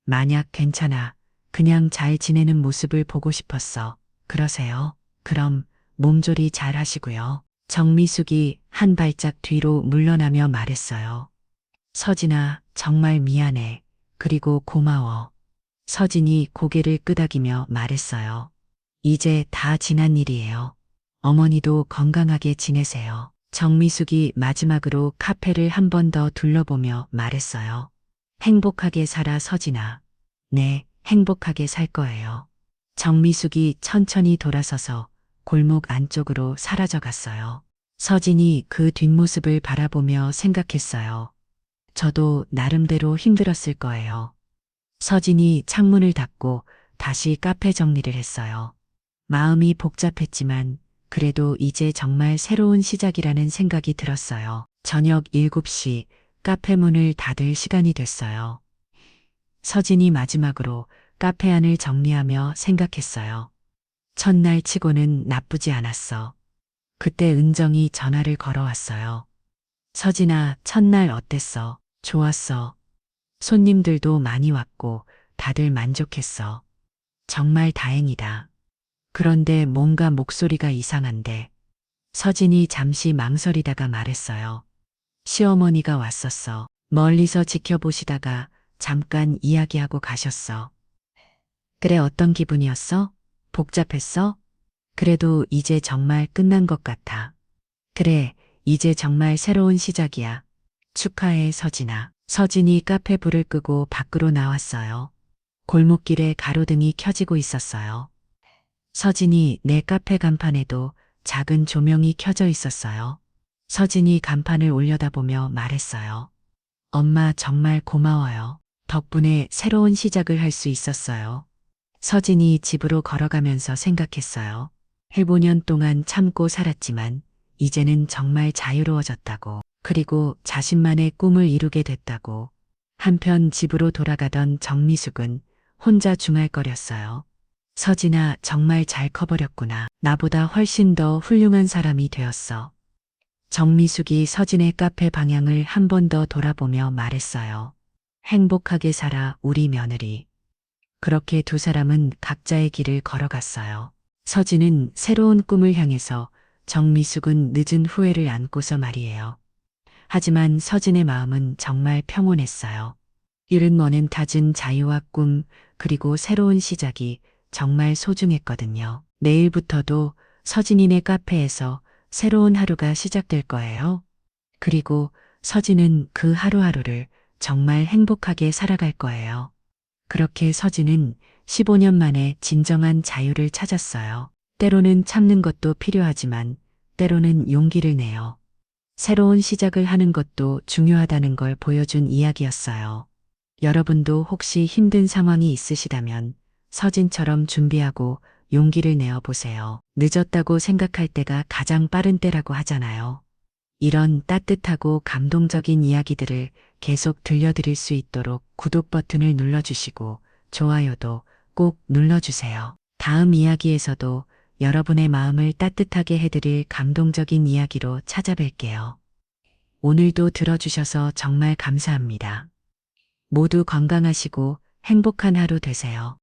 만약 괜찮아. 그냥 잘 지내는 모습을 보고 싶었어. 그러세요? 그럼 몸조리 잘 하시고요. 정미숙이 한 발짝 뒤로 물러나며 말했어요. 서진아, 정말 미안해. 그리고 고마워. 서진이 고개를 끄덕이며 말했어요. 이제 다 지난 일이에요. 어머니도 건강하게 지내세요. 정미숙이 마지막으로 카페를 한 번 더 둘러보며 말했어요. 행복하게 살아 서진아. 네, 행복하게 살 거예요. 정미숙이 천천히 돌아서서 골목 안쪽으로 사라져 갔어요. 서진이 그 뒷모습을 바라보며 생각했어요. 저도 나름대로 힘들었을 거예요. 서진이 창문을 닫고 다시 카페 정리를 했어요. 마음이 복잡했지만 그래도 이제 정말 새로운 시작이라는 생각이 들었어요. 저녁 7시 카페 문을 닫을 시간이 됐어요. 서진이 마지막으로 카페 안을 정리하며 생각했어요. 첫날 치고는 나쁘지 않았어. 그때 은정이 전화를 걸어왔어요. 서진아, 첫날 어땠어? 좋았어. 손님들도 많이 왔고 다들 만족했어. 정말 다행이다. 그런데 뭔가 목소리가 이상한데. 서진이 잠시 망설이다가 말했어요. 시어머니가 왔었어. 멀리서 지켜보시다가 잠깐 이야기하고 가셨어. 그래, 어떤 기분이었어? 복잡했어? 그래도 이제 정말 끝난 것 같아. 그래, 이제 정말 새로운 시작이야. 축하해, 서진아. 서진이 카페 불을 끄고 밖으로 나왔어요. 골목길에 가로등이 켜지고 있었어요. 서진이 내 카페 간판에도 작은 조명이 켜져 있었어요. 서진이 간판을 올려다보며 말했어요. 엄마 정말 고마워요. 덕분에 새로운 시작을 할 수 있었어요. 서진이 집으로 걸어가면서 생각했어요. 15년 동안 참고 살았지만 이제는 정말 자유로워졌다고. 그리고 자신만의 꿈을 이루게 됐다고. 한편 집으로 돌아가던 정미숙은 혼자 중얼거렸어요. 서진아, 정말 잘 커버렸구나. 나보다 훨씬 더 훌륭한 사람이 되었어. 정미숙이 서진의 카페 방향을 한 번 더 돌아보며 말했어요. 행복하게 살아, 우리 며느리. 그렇게 두 사람은 각자의 길을 걸어갔어요. 서진은 새로운 꿈을 향해서, 정미숙은 늦은 후회를 안고서 말이에요. 하지만 서진의 마음은 정말 평온했어요. 이른머는 다진 자유와 꿈, 그리고 새로운 시작이 정말 소중했거든요. 내일부터도 서진이네 카페에서 새로운 하루가 시작될 거예요. 그리고 서진은 그 하루하루를 정말 행복하게 살아갈 거예요. 그렇게 서진은 15년 만에 진정한 자유를 찾았어요. 때로는 참는 것도 필요하지만 때로는 용기를 내요. 새로운 시작을 하는 것도 중요하다는 걸 보여준 이야기였어요. 여러분도 혹시 힘든 상황이 있으시다면 서진처럼 준비하고 용기를 내어 보세요. 늦었다고 생각할 때가 가장 빠른 때라고 하잖아요. 이런 따뜻하고 감동적인 이야기들을 계속 들려드릴 수 있도록 구독 버튼을 눌러주시고 좋아요도 꼭 눌러주세요. 다음 이야기에서도 여러분의 마음을 따뜻하게 해드릴 감동적인 이야기로 찾아뵐게요. 오늘도 들어주셔서 정말 감사합니다. 모두 건강하시고 행복한 하루 되세요.